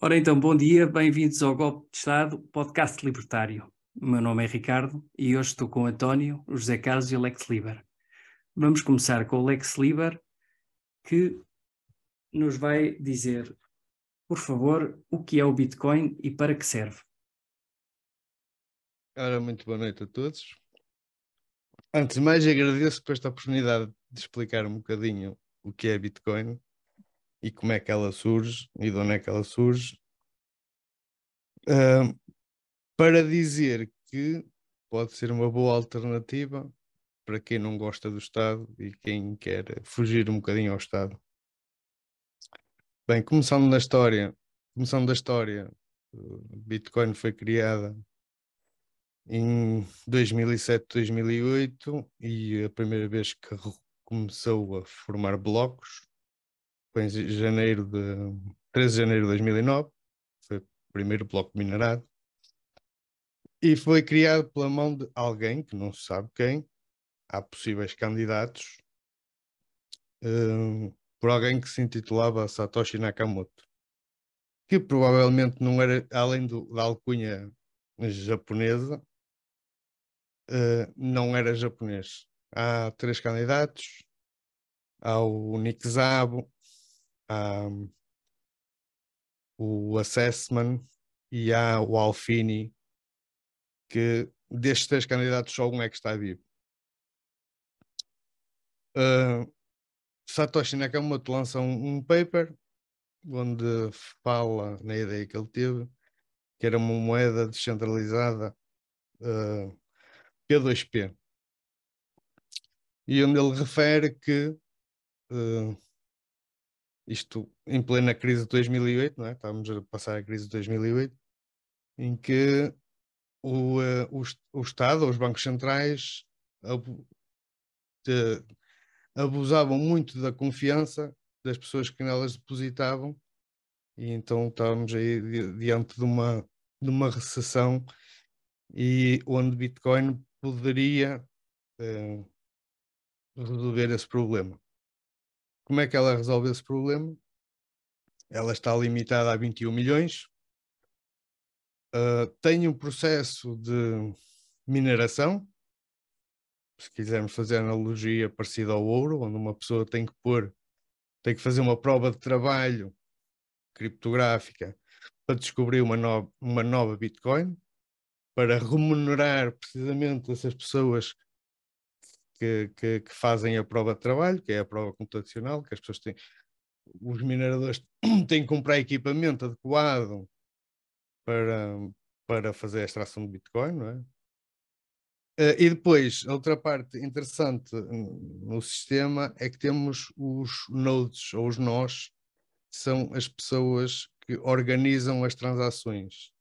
Ora então, bom dia, bem-vindos ao Golpe de Estado, podcast libertário. O meu nome é Ricardo e hoje estou com o António, o José Carlos e o Lex Liber. Vamos começar com o Lex Liber, que nos vai dizer, por favor, o que é o Bitcoin e para que serve. Ora, muito boa noite a todos. Antes de mais, agradeço por esta oportunidade de explicar um bocadinho o que é Bitcoin e como é que ela surge e de onde é que ela surge. Para dizer que pode ser uma boa alternativa para quem não gosta do Estado e quem quer fugir um bocadinho ao Estado. Bem, começando da história, Bitcoin foi criada em 2007, 2008 e a primeira vez que começou a formar blocos foi em janeiro de 13 de janeiro de 2009, foi o primeiro bloco minerado e foi criado pela mão de alguém que não se sabe quem. Há possíveis candidatos, por alguém que se intitulava Satoshi Nakamoto, que provavelmente não era, além da alcunha japonesa, não era japonês. Há três candidatos: há o Nick Szabo, há o Assessment e há o Alfini, que destes três candidatos só um é que está vivo. Satoshi Nakamoto lança um paper onde fala na ideia que ele teve, que era uma moeda descentralizada P2P, e onde ele refere que isto em plena crise de 2008, não é? Estávamos a passar a crise de 2008, em que o Estado, ou os bancos centrais, abusavam muito da confiança das pessoas que nelas depositavam, e então estávamos aí diante de uma recessão, e onde Bitcoin poderia resolver esse problema. Como é que ela resolve esse problema? Ela está limitada a 21 milhões, tem um processo de mineração, se quisermos fazer analogia parecida ao ouro, onde uma pessoa tem que fazer uma prova de trabalho criptográfica para descobrir uma nova Bitcoin, para remunerar precisamente essas pessoas que fazem a prova de trabalho, que é a prova computacional, que as pessoas têm, os mineradores têm que comprar equipamento adequado para fazer a extração de Bitcoin, não é? E depois, a outra parte interessante no sistema é que temos os nodes, ou os nós, que são as pessoas que organizam as transações.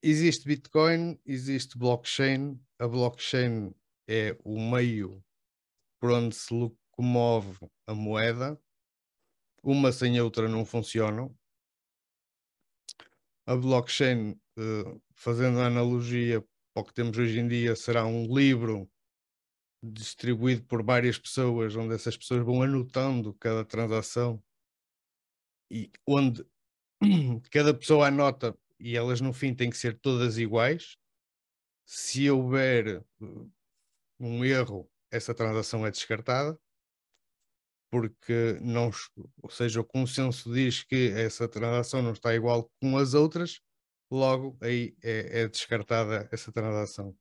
Existe Bitcoin, existe blockchain. A blockchain é o meio por onde se locomove a moeda. Uma sem a outra não funcionam. A blockchain, fazendo a analogia para o que temos hoje em dia, será um livro distribuído por várias pessoas, onde essas pessoas vão anotando cada transação e onde cada pessoa anota, e elas no fim têm que ser todas iguais. Se houver um erro, essa transação é descartada, porque não, ou seja, o consenso diz que essa transação não está igual com as outras, logo aí é descartada essa transação.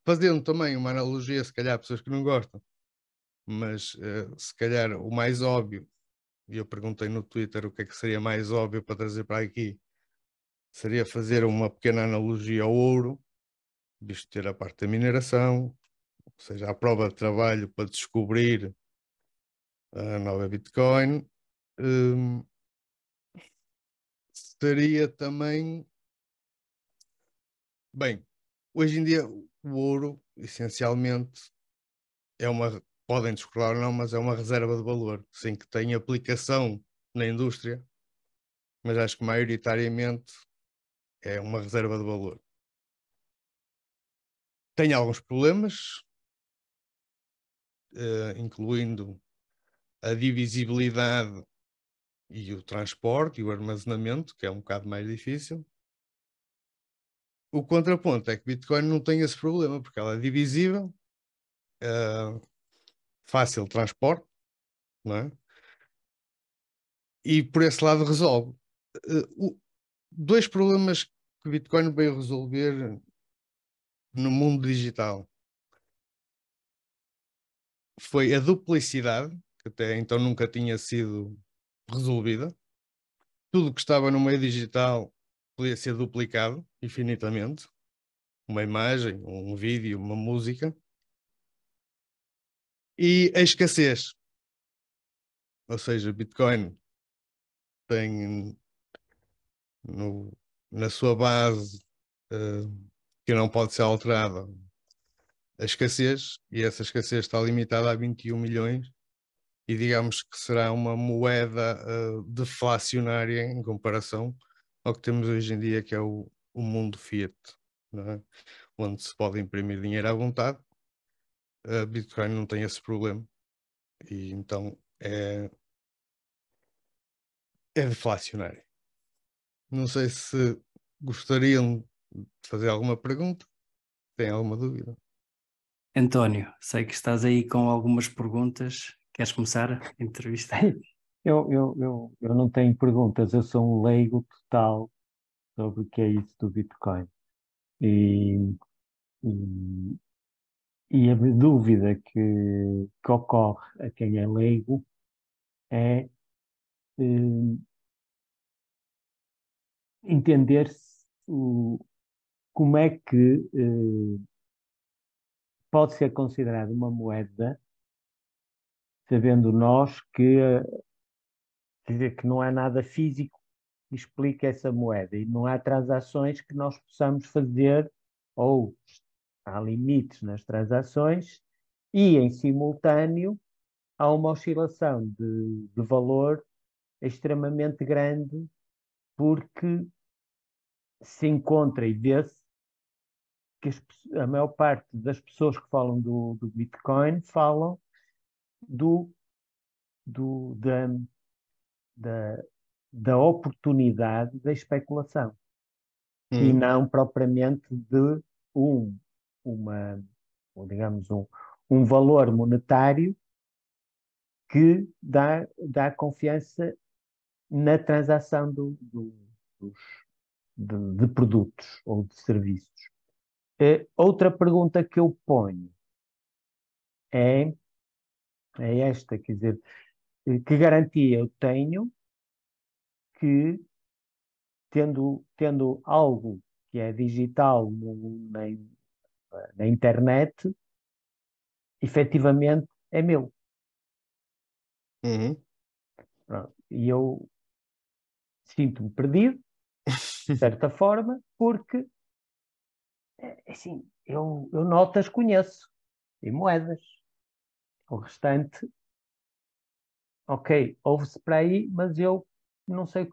Fazendo também uma analogia, se calhar pessoas que não gostam, mas se calhar o mais óbvio, e eu perguntei no Twitter o que é que seria mais óbvio para trazer para aqui, seria fazer uma pequena analogia ao ouro, visto ter a parte da mineração, ou seja, a prova de trabalho para descobrir a nova Bitcoin. Seria também, bem, hoje em dia o ouro essencialmente é podem discordar ou não, mas é uma reserva de valor, sim, que tem aplicação na indústria, mas acho que maioritariamente é uma reserva de valor. Tem alguns problemas, incluindo a divisibilidade e o transporte e o armazenamento, que é um bocado mais difícil. O contraponto é que Bitcoin não tem esse problema, porque ela é divisível, fácil transporte, não é? E por esse lado resolve. Dois problemas que o Bitcoin veio resolver no mundo digital foi a duplicidade, que até então nunca tinha sido resolvida. Tudo que estava no meio digital podia ser duplicado infinitamente. Uma imagem, um vídeo, uma música. E a escassez. Ou seja, Bitcoin tem na sua base, que não pode ser alterada, a escassez, e essa escassez está limitada a 21 milhões, e digamos que será uma moeda deflacionária em comparação ao que temos hoje em dia, que é o mundo fiat, não é? Onde se pode imprimir dinheiro à vontade. A Bitcoin não tem esse problema, e então é deflacionário. Não sei se gostariam de fazer alguma pergunta, têm alguma dúvida? António, sei que estás aí com algumas perguntas. Queres começar a entrevista? Eu não tenho perguntas, eu sou um leigo total sobre o que é isso do Bitcoin. E, e, e a dúvida que ocorre a quem é leigo é entender-se como é que pode ser considerada uma moeda, sabendo nós que, quer dizer, que não há nada físico que explique essa moeda e não há transações que nós possamos fazer ou há limites nas transações e, em simultâneo, há uma oscilação de valor extremamente grande, porque se encontra e vê-se que a maior parte das pessoas que falam do Bitcoin falam do, do, da, da, da oportunidade da especulação e não propriamente de um, uma, ou digamos, um valor monetário que dá confiança na transação dos, de produtos ou de serviços. Outra pergunta que eu ponho é, é esta, quer dizer, que garantia eu tenho que, tendo algo que é digital na internet, efetivamente é meu. Uhum. Pronto. E eu sinto-me perdido, de certa forma, porque, assim, eu notas conheço e moedas. O restante, ok, ouve-se para aí, mas eu não sei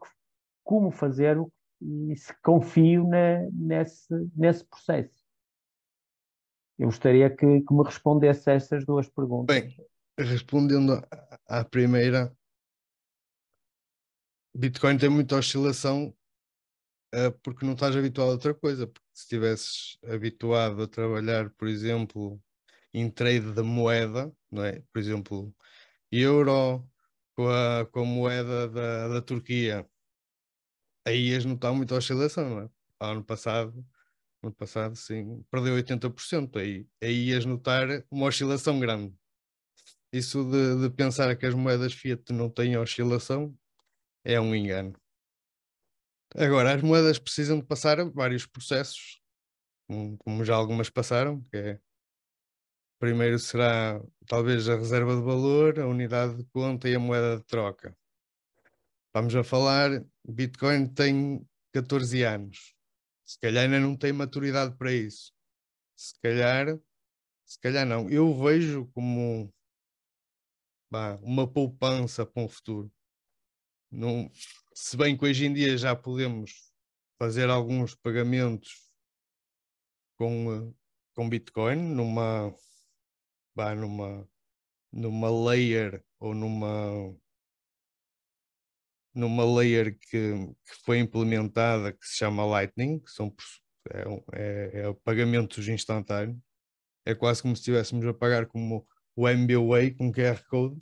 como fazer e se confio nesse processo. Eu gostaria que me respondesse a essas duas perguntas. Bem, respondendo à primeira, Bitcoin tem muita oscilação, porque não estás habituado a outra coisa. Porque se estivesses habituado a trabalhar, por exemplo, em trade de moeda, não é? Por exemplo, euro com a moeda da Turquia, aí ias notar muita oscilação, não é? Ano passado, sim, perdeu 80%. Aí ias notar uma oscilação grande. Isso de pensar que as moedas fiat não têm oscilação é um engano. Agora, as moedas precisam de passar vários processos, como já algumas passaram, que é, primeiro será talvez a reserva de valor, a unidade de conta e a moeda de troca. Vamos a falar, Bitcoin tem 14 anos. Se calhar ainda não tem maturidade para isso. Se calhar, se calhar não. Eu vejo como uma poupança para um futuro. Não, se bem que hoje em dia já podemos fazer alguns pagamentos com Bitcoin numa numa layer ou numa layer que foi implementada, que se chama Lightning, que são, é pagamentos instantâneos. É quase como se estivéssemos a pagar como o MBWay com QR Code.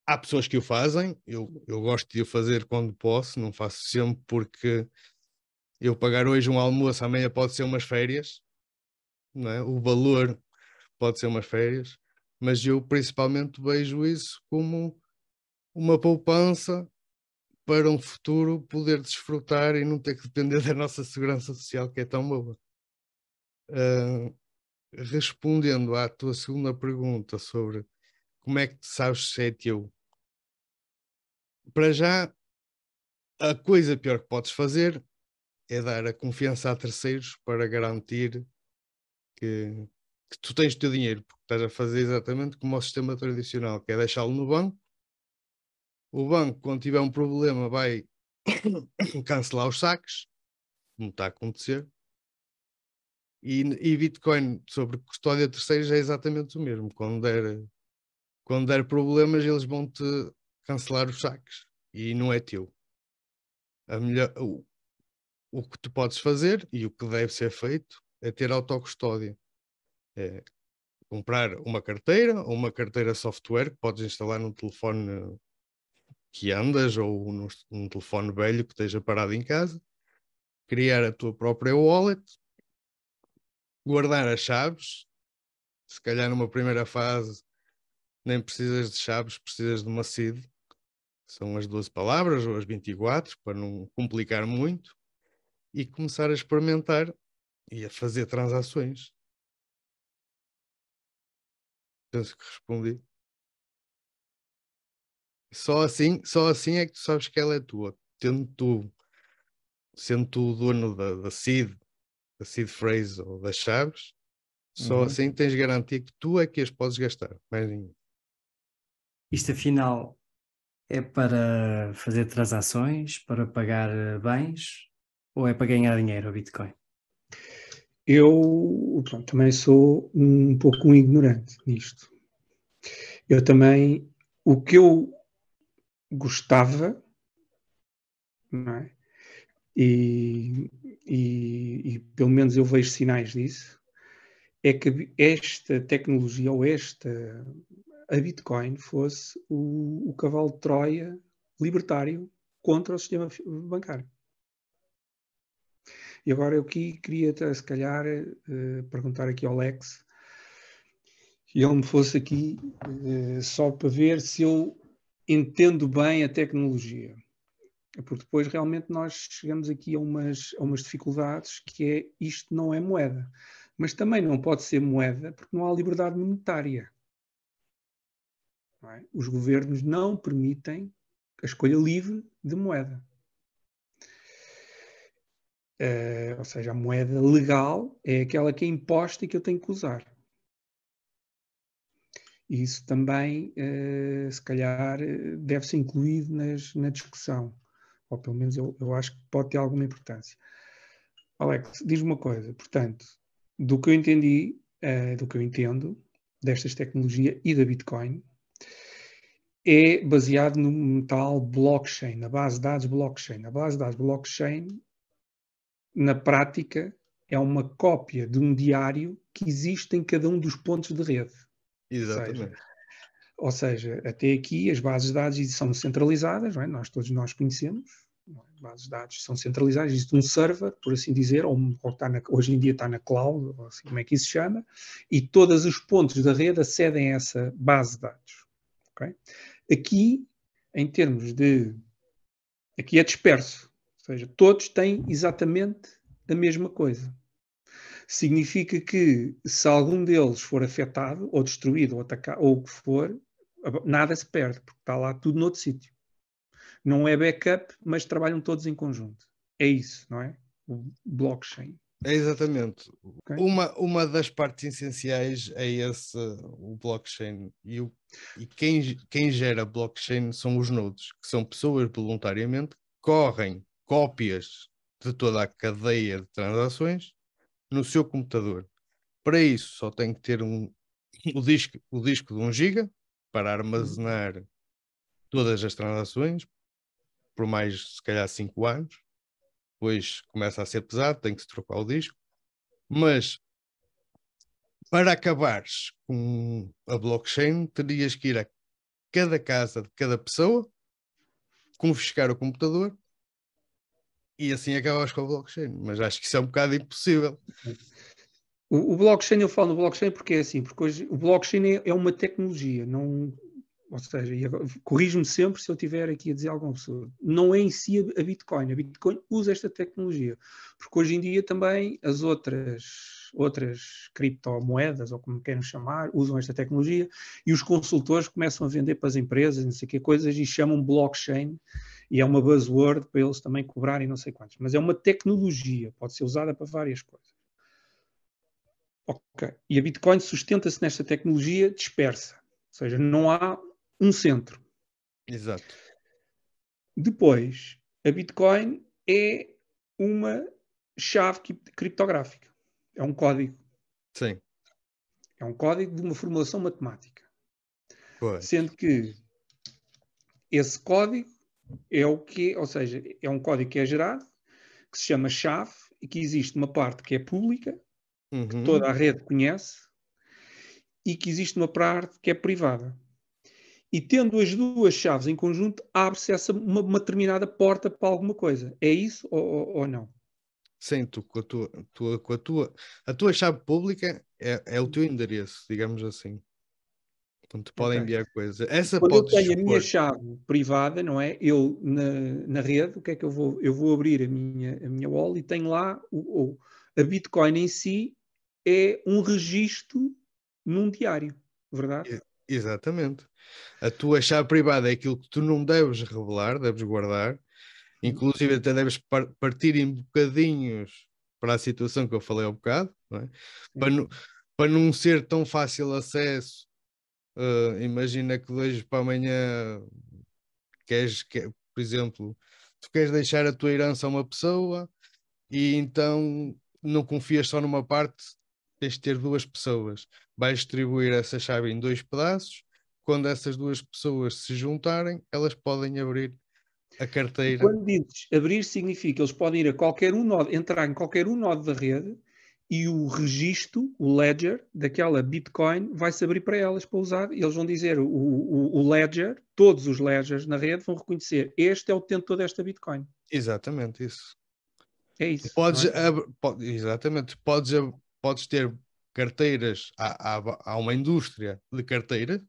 Há pessoas que o fazem, eu gosto de o fazer quando posso, não faço sempre, porque eu pagar hoje um almoço, amanhã pode ser umas férias, não é? O valor pode ser umas férias, mas eu principalmente vejo isso como uma poupança para um futuro poder desfrutar e não ter que depender da nossa segurança social, que é tão boa. Respondendo à tua segunda pergunta sobre como é que tu sabes se é teu, para já, a coisa pior que podes fazer é dar a confiança a terceiros para garantir que tu tens o teu dinheiro, porque estás a fazer exatamente como o sistema tradicional, que é deixá-lo no banco. O banco, quando tiver um problema, vai cancelar os saques, como está a acontecer. E Bitcoin sobre custódia de terceiros é exatamente o mesmo. Quando der problemas, eles vão-te cancelar os saques e não é teu. O que tu podes fazer e o que deve ser feito é ter autocustódia. É comprar uma carteira ou uma carteira software que podes instalar num telefone que andas ou num telefone velho que esteja parado em casa, criar a tua própria wallet, guardar as chaves. Se calhar numa primeira fase nem precisas de chaves, precisas de uma seed. São as 12 palavras ou as 24, para não complicar muito, e começar a experimentar e a fazer transações. Penso que respondi. Só assim é que tu sabes que ela é tua. Sendo tu o dono da seed phrase ou das chaves, só assim tens garantia que tu é que as podes gastar. Mais ninguém. Isto afinal é para fazer transações, para pagar bens ou é para ganhar dinheiro o Bitcoin? Eu, pronto, também sou um pouco um ignorante nisto. Eu também, o que eu gostava, não é? E pelo menos eu vejo sinais disso, é que esta tecnologia ou a Bitcoin fosse o cavalo de Troia libertário contra o sistema bancário. E agora eu aqui queria, se calhar, perguntar aqui ao Lex, e ele me fosse aqui só para ver se eu entendo bem a tecnologia. Porque depois realmente nós chegamos aqui a umas dificuldades, que é isto não é moeda. Mas também não pode ser moeda porque não há liberdade monetária. Não é? Os governos não permitem a escolha livre de moeda. Ou seja, a moeda legal é aquela que é imposta e que eu tenho que usar. E isso também, se calhar, deve ser incluído na discussão. Ou pelo menos eu acho que pode ter alguma importância. Alex, diz-me uma coisa. Portanto, do que eu entendi, do que eu entendo destas tecnologias e da Bitcoin, é baseado no tal blockchain, na base de dados blockchain. A base de dados blockchain, na prática, é uma cópia de um diário que existe em cada um dos pontos de rede. Exatamente. Ou seja, até aqui as bases de dados são centralizadas, não é? Todos nós conhecemos. Bases de dados são centralizadas, existe um server, por assim dizer, ou hoje em dia está na cloud, ou assim como é que isso se chama, e todos os pontos da rede acedem a essa base de dados. Okay? Aqui, em termos de... Aqui é disperso, ou seja, todos têm exatamente a mesma coisa. Significa que se algum deles for afetado, ou destruído, ou atacado, ou o que for, nada se perde, porque está lá tudo noutro sítio. Não é backup, mas trabalham todos em conjunto. É isso, não é? O blockchain. É exatamente. Okay? Uma das partes essenciais é o blockchain. E quem gera blockchain são os nodes, que são pessoas voluntariamente que correm cópias de toda a cadeia de transações no seu computador. Para isso, só tem que ter um o disco de 1 GB para armazenar todas as transações por mais, se calhar, 5 anos. Depois começa a ser pesado, tem que se trocar o disco. Mas para acabares com a blockchain, terias que ir a cada casa de cada pessoa, confiscar o computador e assim acabas com a blockchain. Mas acho que isso é um bocado impossível. O blockchain, eu falo no blockchain porque é assim, porque hoje o blockchain é uma tecnologia, não, ou seja, corrijo-me sempre se eu estiver aqui a dizer algo absurdo. Não é em si a Bitcoin. A Bitcoin usa esta tecnologia, porque hoje em dia também as outras criptomoedas, ou como queiram chamar, usam esta tecnologia e os consultores começam a vender para as empresas, não sei o que coisas, e chamam blockchain, e é uma buzzword para eles também cobrarem não sei quantos. Mas é uma tecnologia, pode ser usada para várias coisas. Ok. E a Bitcoin sustenta-se nesta tecnologia dispersa, ou seja, não há um centro. Exato. Depois, a Bitcoin é uma chave criptográfica. É um código. Sim. É um código de uma formulação matemática. Pois. Sendo que esse código é o que, ou seja, é um código que é gerado, que se chama chave, e que existe uma parte que é pública, que toda a rede conhece, e que existe uma parte que é privada. E tendo as duas chaves em conjunto, abre-se uma determinada porta para alguma coisa. É isso ou não? Sim, tu com a tua chave pública é o teu endereço, digamos assim. Portanto, podem Okay. enviar coisas. Essa Quando eu podes tenho a minha expor. chave privada, não é? Eu, na rede, o que é que eu vou? Eu vou abrir a minha wallet e tenho lá a Bitcoin em si é um registro num diário, verdade? Exatamente. A tua chave privada é aquilo que tu não deves revelar, deves guardar. Inclusive até deves partir em bocadinhos para a situação que eu falei há bocado, não é? Para não ser tão fácil acesso. Imagina que de hoje para amanhã por exemplo, tu queres deixar a tua herança a uma pessoa e então não confias só numa parte, tens de ter 2 pessoas. Vais distribuir essa chave em 2 pedaços. Quando essas 2 pessoas se juntarem, elas podem abrir a carteira. Quando dizes abrir, significa eles podem ir a qualquer um nodo, entrar em qualquer um nodo da rede e o registro, o ledger daquela Bitcoin vai-se abrir para elas para usar. E eles vão dizer, o ledger, todos os ledgers na rede vão reconhecer, este é o detentor desta Bitcoin. Exatamente isso. É isso. Podes, Não é? exatamente, podes ter carteiras, há uma indústria de carteira,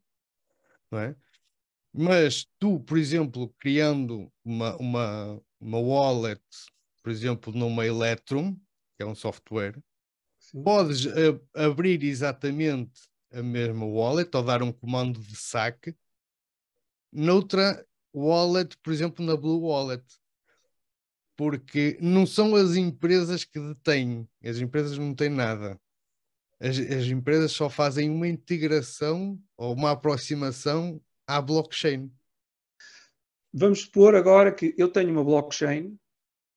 não é? Mas tu, por exemplo, criando uma wallet, por exemplo, numa Electrum, que é um software, Sim. podes abrir exatamente a mesma wallet ou dar um comando de saque noutra wallet, por exemplo, na Blue Wallet. Porque não são as empresas que detêm, as empresas não têm nada. As empresas só fazem uma integração ou uma aproximação à blockchain. Vamos supor agora que eu tenho uma blockchain,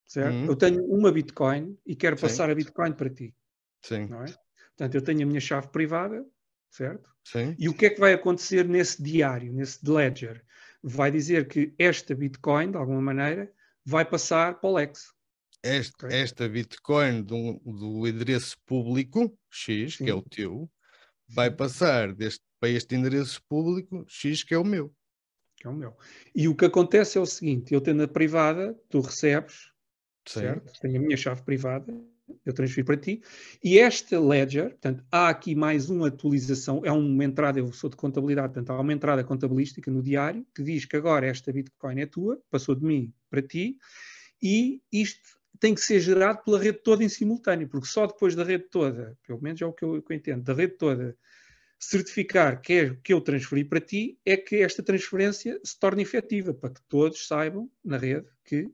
certo? Eu Uhum. tenho uma Bitcoin e quero Sim, passar a Bitcoin para ti, sim, não é? Portanto, eu tenho a minha chave privada, certo? sim. E o que é que vai acontecer nesse diário, nesse ledger? Vai dizer que esta Bitcoin, de alguma maneira, vai passar para o Lex. Okay? Esta Bitcoin do endereço público, X, que é o Sim. teu, vai passar para este endereço público, X, que é o meu. Que é o meu. E o que acontece é o seguinte, eu tendo a privada, tu recebes, Sim, certo? Tenho a minha chave privada, eu transfiro para ti, e esta ledger, portanto, há aqui mais uma atualização, é uma entrada, eu sou de contabilidade, portanto, há uma entrada contabilística no diário, que diz que agora esta Bitcoin é tua, passou de mim para ti, e isto tem que ser gerado pela rede toda em simultâneo, porque só depois da rede toda, pelo menos é o que eu entendo, da rede toda, certificar que eu transferi para ti, é que esta transferência se torne efetiva, para que todos saibam na rede que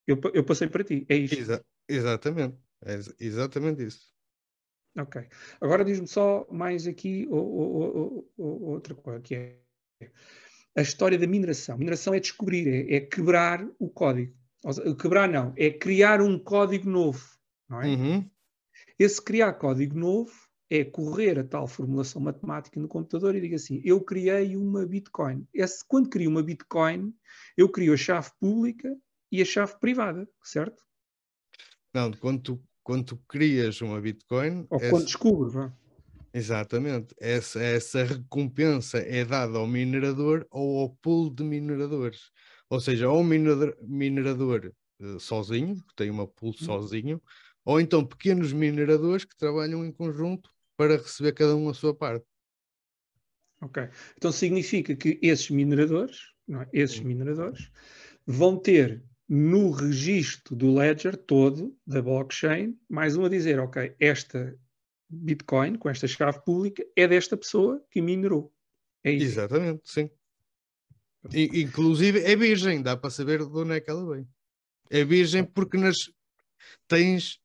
eu passei para ti. É isto. exatamente. É exatamente isso. Ok. Agora diz-me só mais aqui outra coisa, que é a história da mineração. Mineração é descobrir, é quebrar o código. Quebrar não, é criar um código novo, não é? Uhum. Esse criar código novo é correr a tal formulação matemática no computador e diga assim, eu criei uma Bitcoin. Quando crio uma Bitcoin, eu crio a chave pública e a chave privada, certo? Não, quando tu crias uma Bitcoin, Ou quando descubro, vá. exatamente, essa recompensa é dada ao minerador ou ao pool de mineradores. Ou seja, ao minerador sozinho, que tem uma pool sozinho, ou então pequenos mineradores que trabalham em conjunto para receber cada um a sua parte. Ok. Então significa que esses mineradores, não é? Esses Hum. mineradores vão ter no registro do ledger todo da blockchain mais um a dizer, ok, esta Bitcoin com esta chave pública é desta pessoa que minerou. É isso. Exatamente, sim. Inclusive é virgem, dá para saber de onde é que ela vem. É virgem porque tens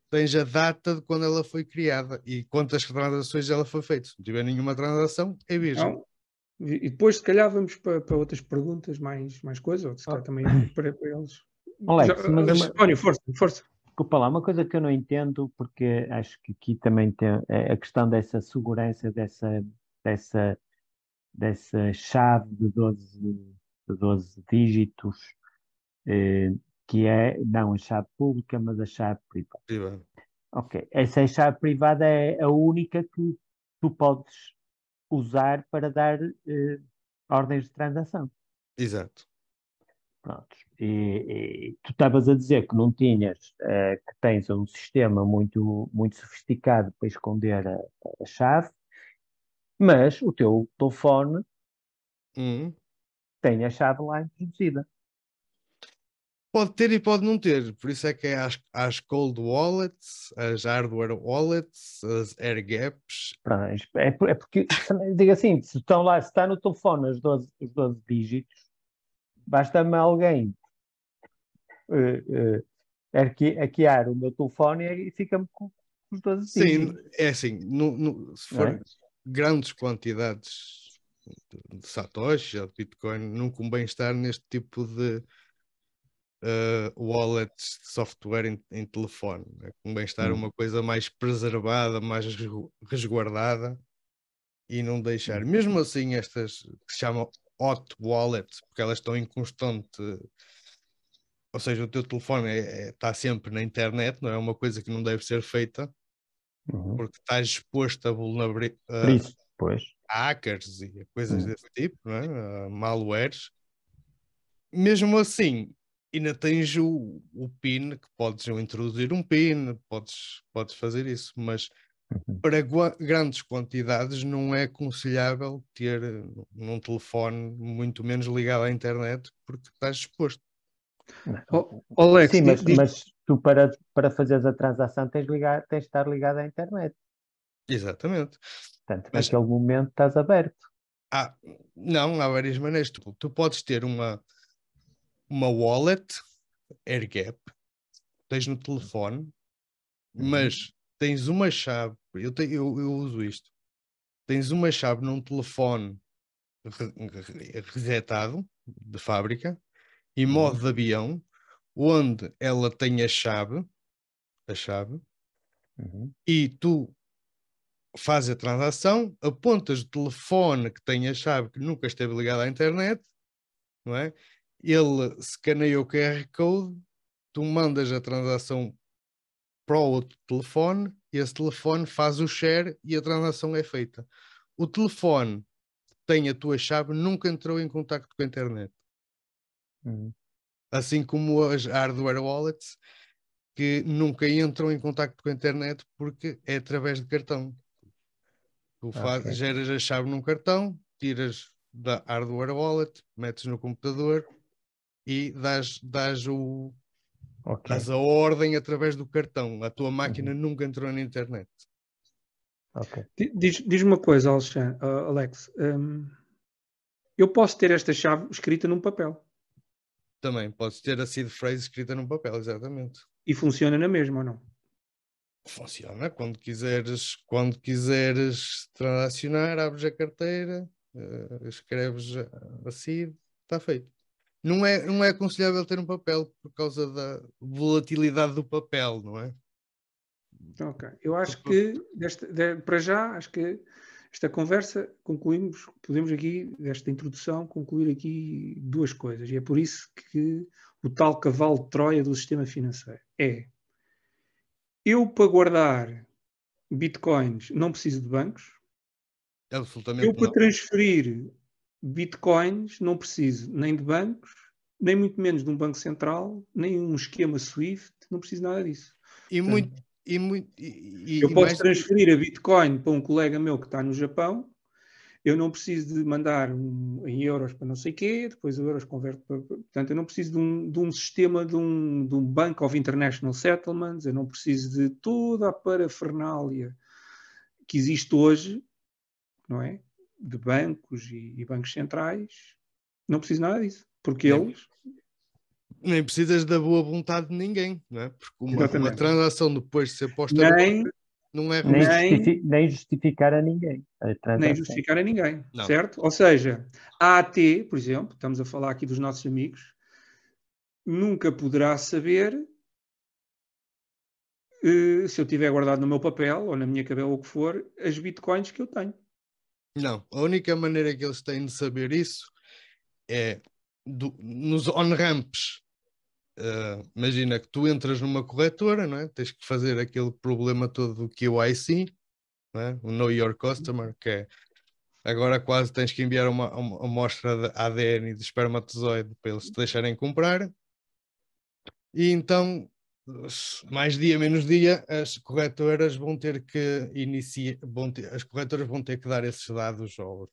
tens a data de quando ela foi criada e quantas transações ela foi feita. Se não tiver nenhuma transação, é virgem. Então, e depois, se calhar, vamos para outras perguntas, mais coisas, ou se calhar também para eles. Alex, mas António, força. desculpa lá, uma coisa que eu não entendo, porque acho que aqui também tem a questão dessa segurança, dessa, dessa chave de 12 dígitos, eh, que é não a chave pública, mas a chave privada. Privado. Ok, essa chave privada é a única que tu podes usar para dar ordens de transação. Exato. Prontos. E tu estavas a dizer que não tinhas, que tens um sistema muito sofisticado para esconder a chave, mas o teu telefone tem a chave lá introduzida. Pode ter e pode não ter, por isso é que é as cold wallets, as hardware wallets, as air gaps. Pronto, é porque, digo assim, se estão lá, se está no telefone os 12 dígitos, basta-me alguém hackear o meu telefone e fica-me com os 12 Sim, dígitos, é assim, se não for é? grandes quantidades de Satoshi ou de Bitcoin, não convém estar neste tipo de wallets de software em telefone. Convém estar uma coisa mais preservada, mais resguardada e não deixar. Mesmo assim, estas que se chamam hot wallets, porque elas estão em constante. Ou seja, o teu telefone está sempre na internet, não é uma coisa que não deve ser feita, Uhum. porque estás exposto a Por isso, pois. hackers e a coisas desse tipo, não é? A malwares. Mesmo assim, ainda tens o PIN, que podes introduzir um PIN, podes fazer isso, mas para grandes quantidades não é aconselhável ter num telefone muito menos ligado à internet, porque estás exposto. Alex, Sim, mas tu para fazeres a transação tens de estar ligado à internet. Exatamente. Portanto, Mas naquele momento estás aberto. há, não, há várias maneiras. Tu podes ter uma wallet AirGap, tens no telefone, mas tens uma chave. Eu uso isto. Tens uma chave num telefone resetado de fábrica, em modo de avião, onde ela tem a chave, e tu fazes a transação, apontas o telefone que tem a chave que nunca esteve ligado à internet, não é? Ele escaneia o QR Code, tu mandas a transação para o outro telefone, e esse telefone faz o share e a transação é feita. O telefone que tem a tua chave nunca entrou em contacto com a internet. Assim como as hardware wallets que nunca entram em contacto com a internet porque é através de cartão. Tu geras a chave num cartão, tiras da hardware wallet, metes no computador e dás a ordem através do cartão. A tua máquina nunca entrou na internet. Diz-me uma coisa, Alex. Eu posso ter esta chave escrita num papel. Também podes ter a seed phrase escrita num papel, exatamente. E funciona na mesma ou não? Funciona. Quando quiseres transacionar, abres a carteira, escreves a seed, está feito. Não é aconselhável ter um papel por causa da volatilidade do papel, não é? Ok. Eu acho que, para já, acho que esta conversa podemos aqui, desta introdução, concluir aqui duas coisas. E é por isso que o tal cavalo de Troia do sistema financeiro eu, para guardar bitcoins, não preciso de bancos. Absolutamente Eu, para não. transferir bitcoins, não preciso nem de bancos, nem muito menos de um banco central, nem um esquema SWIFT, não preciso nada disso. Portanto, eu posso transferir a bitcoin para um colega meu que está no Japão. Eu não preciso de mandar em euros para não sei o quê, depois o euros converte para... Portanto, eu não preciso de um sistema de um Bank of International Settlements, eu não preciso de toda a parafernália que existe hoje, não é? De bancos e bancos centrais. Não preciso nada disso, porque eles... Nem precisas da boa vontade de ninguém, não é? Porque uma transação depois de ser posta no ar não é nem justificar a ninguém. Nem justificar a ninguém, não. Certo? Ou seja, a AT, por exemplo, estamos a falar aqui dos nossos amigos, nunca poderá saber se eu tiver guardado no meu papel ou na minha cabela ou o que for, as bitcoins que eu tenho. Não, a única maneira que eles têm de saber isso é nos on-ramps. Imagina que tu entras numa corretora, não é? Tens que fazer aquele problema todo do KYC, não é? O Know Your Customer, que é agora quase tens que enviar uma amostra de ADN e de espermatozoide para eles te deixarem comprar. E então, mais dia menos dia, as corretoras vão ter que as corretoras vão ter que dar esses dados aos...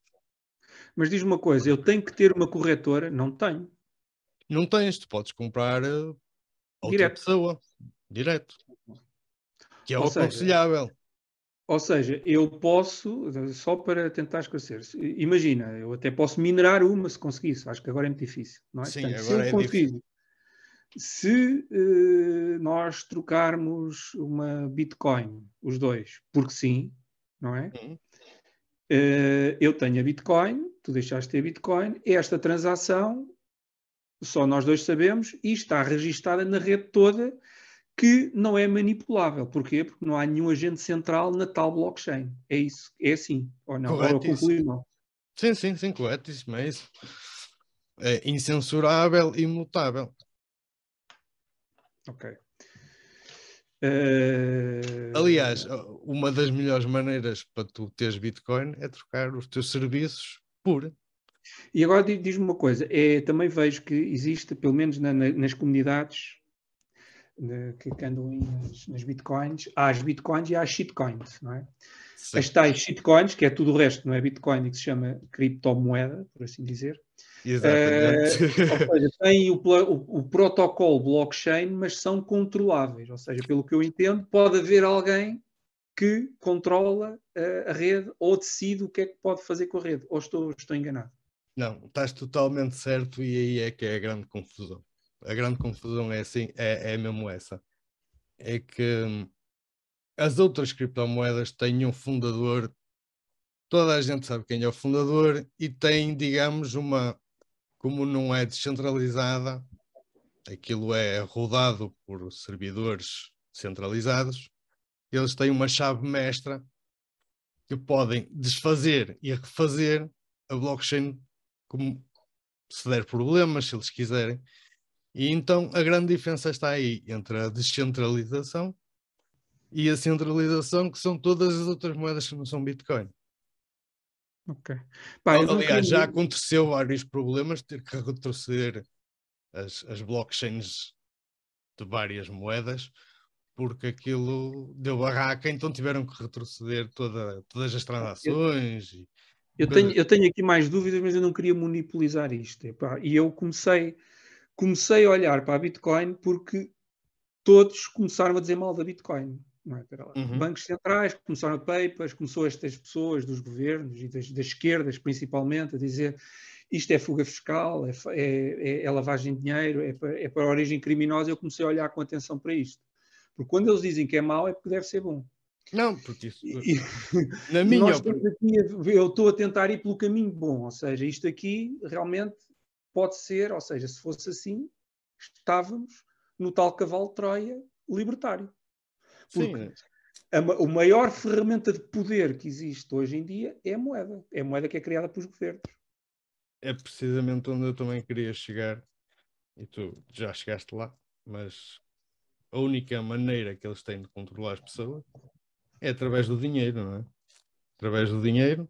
Mas diz-me uma coisa, eu tenho que ter uma corretora? Não tenho. Não tens, tu podes comprar outra pessoa, direto. Que é o aconselhável. Ou seja, eu posso, só para tentar esclarecer, imagina, eu até posso minerar uma se conseguisse, acho que agora é muito difícil, não é? Sim, Portanto, agora se eu consigo, se nós trocarmos uma Bitcoin, os dois, porque sim, não é? Eu tenho a Bitcoin, tu deixaste de ter Bitcoin, esta transação só nós dois sabemos e está registada na rede toda, que não é manipulável. Porquê? Porque não há nenhum agente central na tal blockchain. É isso? É assim? Ou não? Ou eu concluí não? Sim, corretíssimo, é isso. É incensurável e imutável. Ok. Aliás, uma das melhores maneiras para tu teres Bitcoin é trocar os teus serviços por... E agora diz-me uma coisa, também vejo que existe, pelo menos nas comunidades que andam aí nas bitcoins, há as bitcoins e há as shitcoins, não é? Sim. As tais shitcoins, que é tudo o resto, não é Bitcoin, e que se chama criptomoeda, por assim dizer. Exatamente. Ou seja, tem o protocolo blockchain, mas são controláveis. Ou seja, pelo que eu entendo, pode haver alguém que controla a rede ou decide o que é que pode fazer com a rede. Ou estou enganado? Não, estás totalmente certo e aí é que é a grande confusão. A grande confusão é assim, é mesmo essa. É que as outras criptomoedas têm um fundador, toda a gente sabe quem é o fundador e tem, digamos, como não é descentralizada, aquilo é rodado por servidores centralizados, eles têm uma chave mestra que podem desfazer e refazer a blockchain como se der problemas, se eles quiserem. E então a grande diferença está aí entre a descentralização e a centralização, que são todas as outras moedas que não são Bitcoin. Ok. Aliás, já aconteceu vários problemas, ter que retroceder as blockchains de várias moedas, porque aquilo deu barraca, então tiveram que retroceder todas as transações. Eu tenho aqui mais dúvidas, mas eu não queria monopolizar isto. E eu comecei a olhar para a Bitcoin porque todos começaram a dizer mal da Bitcoin. Não é? Bancos centrais começaram a papers, começou estas pessoas dos governos e das esquerdas principalmente a dizer isto é fuga fiscal, é lavagem de dinheiro, é para a origem criminosa. Eu comecei a olhar com atenção para isto. Porque quando eles dizem que é mau é porque deve ser bom. Não, porque isso... Na minha opinião, eu estou a tentar ir pelo caminho bom, ou seja, isto aqui realmente pode ser, ou seja, se fosse assim, estávamos no tal cavalo de Troia libertário. Porque a maior ferramenta de poder que existe hoje em dia é a moeda. É a moeda que é criada pelos governos. É precisamente onde eu também queria chegar, e tu já chegaste lá, mas a única maneira que eles têm de controlar as pessoas é através do dinheiro, não é? Através do dinheiro,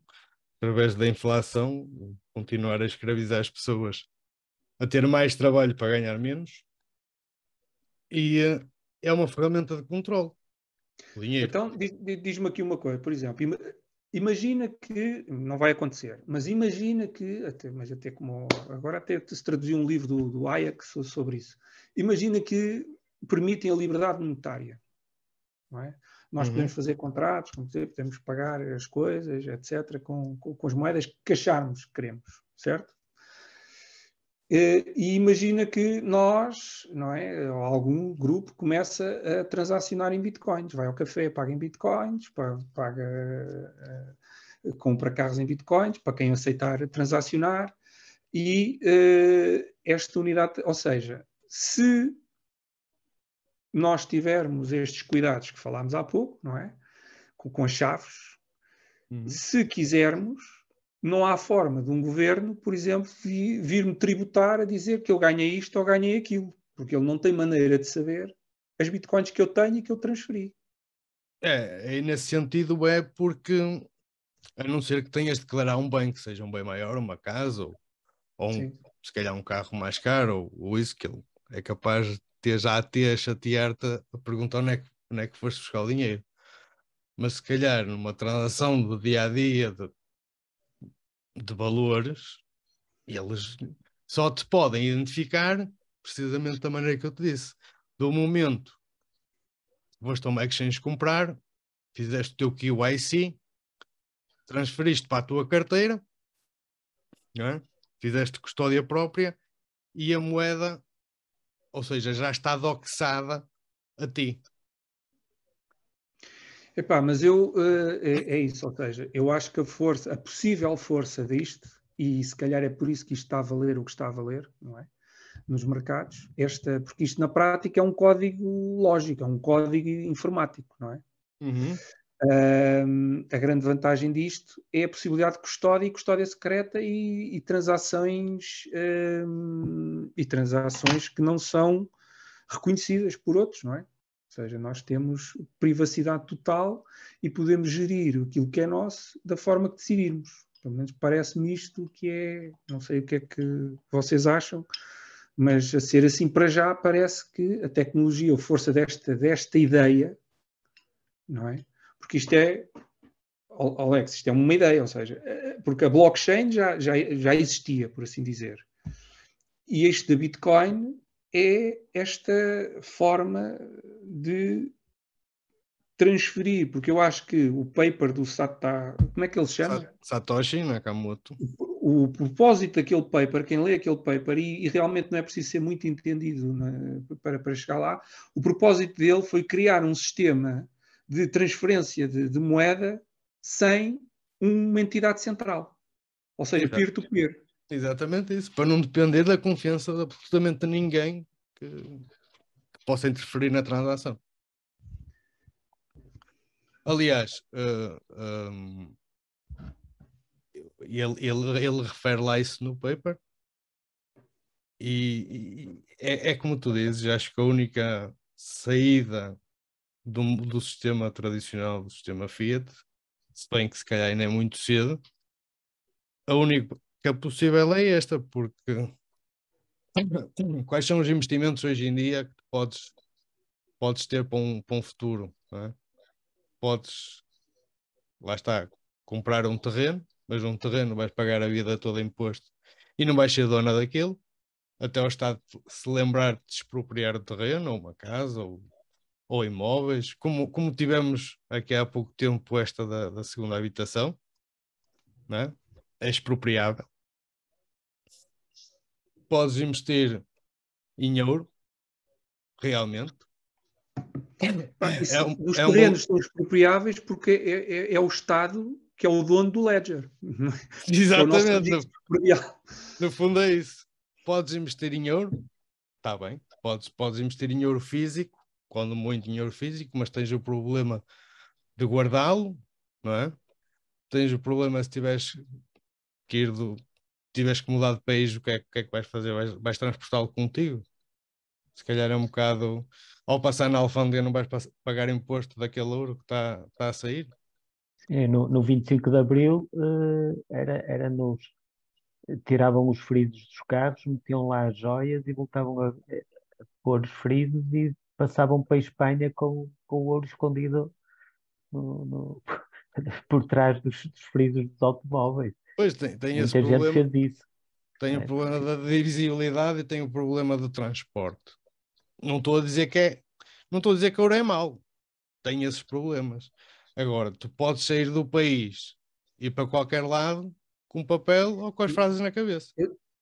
através da inflação, continuar a escravizar as pessoas a ter mais trabalho para ganhar menos, e é uma ferramenta de controle. O dinheiro. Então, diz-me aqui uma coisa, por exemplo, imagina que, não vai acontecer, mas imagina que, até como agora até se traduziu um livro do Hayek sobre isso, imagina que permitem a liberdade monetária, não é? Nós podemos fazer contratos, como dizer, podemos pagar as coisas, etc., com as moedas que acharmos que queremos, certo? E imagina que nós, não é, ou algum grupo começa a transacionar em bitcoins, vai ao café, paga em bitcoins, compra carros em bitcoins, para quem aceitar transacionar, e esta unidade, ou seja, se nós tivermos estes cuidados que falámos há pouco, não é? Com as chaves, se quisermos, não há forma de um governo, por exemplo, vir-me tributar a dizer que eu ganhei isto ou ganhei aquilo, porque ele não tem maneira de saber as bitcoins que eu tenho e que eu transferi. Nesse sentido é porque, a não ser que tenhas de declarar um bem, que seja um bem maior, uma casa, ou se calhar um carro mais caro, ou isso, que ele é capaz de ter já a chatear-te a perguntar onde é que foste buscar o dinheiro. Mas se calhar numa transação do dia a dia de valores, eles só te podem identificar precisamente da maneira que eu te disse. Do momento que foste a uma exchange comprar, fizeste o teu QIC, transferiste para a tua carteira, não é? Fizeste custódia própria e a moeda, ou seja, já está doxada a ti. Epá, mas é isso, ou seja, eu acho que a possível força disto, e se calhar é por isso que isto está a valer o que está a valer, não é? Nos mercados, porque isto na prática é um código lógico, é um código informático, não é? A grande vantagem disto é a possibilidade de custódia e custódia secreta e transações que não são reconhecidas por outros, não é? Ou seja, nós temos privacidade total e podemos gerir aquilo que é nosso da forma que decidirmos. Pelo menos parece-me isto que é, não sei o que é que vocês acham, mas a ser assim para já parece que a tecnologia, a força desta ideia, não é? Porque isto é, Alex, isto é uma ideia, ou seja, porque a blockchain já existia, por assim dizer. E este da Bitcoin é esta forma de transferir, porque eu acho que o paper do como é que ele se chama? Satoshi Nakamoto. O propósito daquele paper, quem lê aquele paper, e realmente não é preciso ser muito entendido para chegar lá, o propósito dele foi criar um sistema de transferência de moeda sem uma entidade central, ou seja, peer-to-peer. Exatamente isso, para não depender da confiança de absolutamente ninguém que possa interferir na transação. Aliás, ele refere lá isso no paper, e é como tu dizes, acho que a única saída do sistema tradicional, do sistema Fiat, se bem que se calhar ainda é muito cedo, a única que é possível é esta, porque quais são os investimentos hoje em dia que podes ter para um futuro, não é? Podes, lá está, comprar um terreno, mas um terreno vais pagar a vida toda imposto e não vais ser dona daquilo, até o Estado se lembrar de expropriar o terreno, ou uma casa, ou imóveis, como tivemos aqui há pouco tempo esta da segunda habitação, não é? É expropriável. Podes investir em ouro, realmente. Os terrenos são expropriáveis porque é o Estado que é o dono do Ledger. Exatamente. No fundo é isso. Podes investir em ouro, está bem. Podes investir em ouro físico, quando muito em ouro físico, mas tens o problema de guardá-lo, não é? Tens o problema se tiveres que tiveres que mudar de país, o que é que vais fazer? Vais transportá-lo contigo? Se calhar é um bocado, ao passar na alfândega não vais pagar imposto daquele ouro que está a sair. No 25 de Abril tiravam os feridos dos carros, metiam lá as joias e voltavam a pôr os feridos e passavam para a Espanha com o ouro escondido por trás dos feridos dos automóveis. Pois tem esse Muita gente problema. fez isso. Tem o problema da divisibilidade e tem o problema do transporte. Não estou a dizer que o ouro é mau. Tem esses problemas. Agora, tu podes sair do país e ir para qualquer lado com papel ou com as frases na cabeça.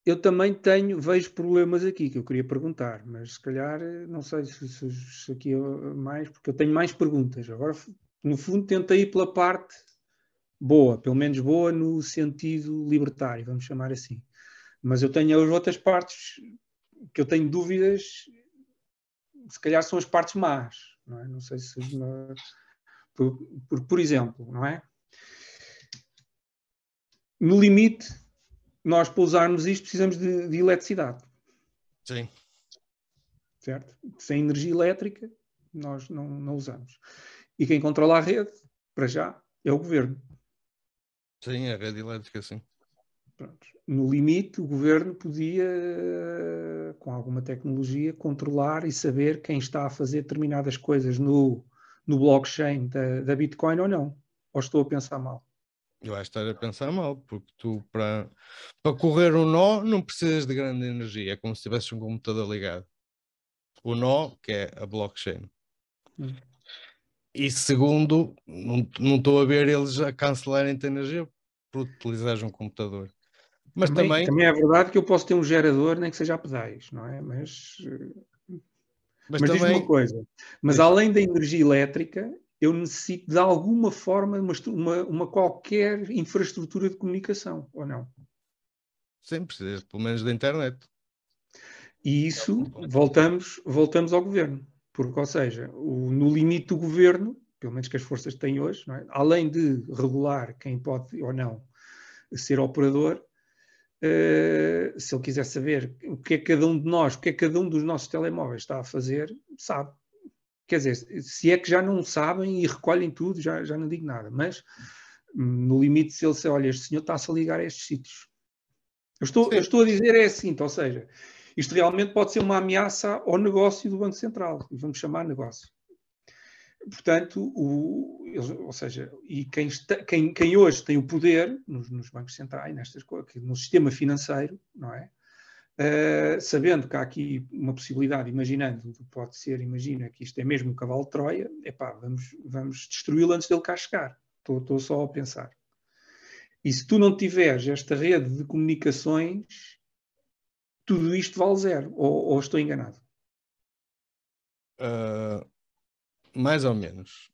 Eu também vejo problemas aqui que eu queria perguntar, mas se calhar não sei se aqui é mais, porque eu tenho mais perguntas. Agora, no fundo, tentei ir pela parte boa, pelo menos boa no sentido libertário, vamos chamar assim. Mas eu tenho as outras partes que eu tenho dúvidas, se calhar são as partes más, não é? Não sei se... Por exemplo, não é? No limite, nós para usarmos isto precisamos de eletricidade. Sim. Certo? Sem energia elétrica, nós não usamos. E quem controla a rede, para já, é o governo. Sim, a rede elétrica, sim. Pronto. No limite, o governo podia, com alguma tecnologia, controlar e saber quem está a fazer determinadas coisas no blockchain da Bitcoin ou não. Ou estou a pensar mal? Eu acho que estás a pensar mal, porque tu, para correr um nó, não precisas de grande energia. É como se tivesses um computador ligado. O nó, que é a blockchain. E segundo, não estou a ver eles a cancelarem a energia por utilizares um computador. Mas também é verdade que eu posso ter um gerador, nem que seja a pedais, não é? Mas diz-me uma coisa. Mas além da energia elétrica, eu necessito de alguma forma uma qualquer infraestrutura de comunicação, ou não? Sim, precisas pelo menos da internet. E isso, voltamos ao governo. Porque, ou seja, no limite do governo, pelo menos que as forças têm hoje, não é? Além de regular quem pode ou não ser operador, se ele quiser saber o que é cada um de nós, o que é cada um dos nossos telemóveis está a fazer, sabe. Quer dizer, se é que já não sabem e recolhem tudo, já não digo nada. Mas, no limite, se ele disser, olha, este senhor está-se a ligar a estes sítios. Eu estou a dizer é assim, ou seja, isto realmente pode ser uma ameaça ao negócio do Banco Central, e vamos chamar negócio. Portanto, ou seja, e quem hoje tem o poder nos bancos centrais, nestas coisas, no sistema financeiro, não é? Sabendo que há aqui uma possibilidade, imaginando, pode ser, imagina que isto é mesmo um cavalo de Troia, epá, vamos destruí-lo antes dele cá chegar. Estou só a pensar. E se tu não tiveres esta rede de comunicações, tudo isto vale zero. Ou estou enganado? Mais ou menos.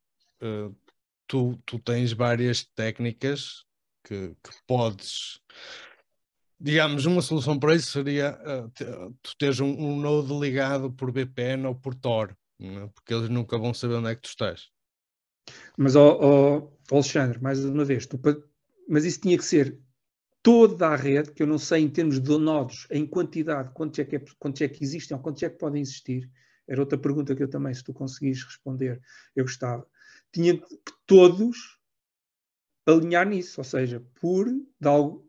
Tu tens várias técnicas que podes... Digamos, uma solução para isso seria tu teres um node ligado por VPN ou por Tor, né? Porque eles nunca vão saber onde é que tu estás. Mas, Alexandre, mais uma vez, mas isso tinha que ser toda a rede, que eu não sei em termos de nodos, em quantidade, quantos é que existem ou quantos é que podem existir. Era outra pergunta que eu também, se tu conseguires responder, eu gostava. Tinha que todos alinhar nisso, ou seja,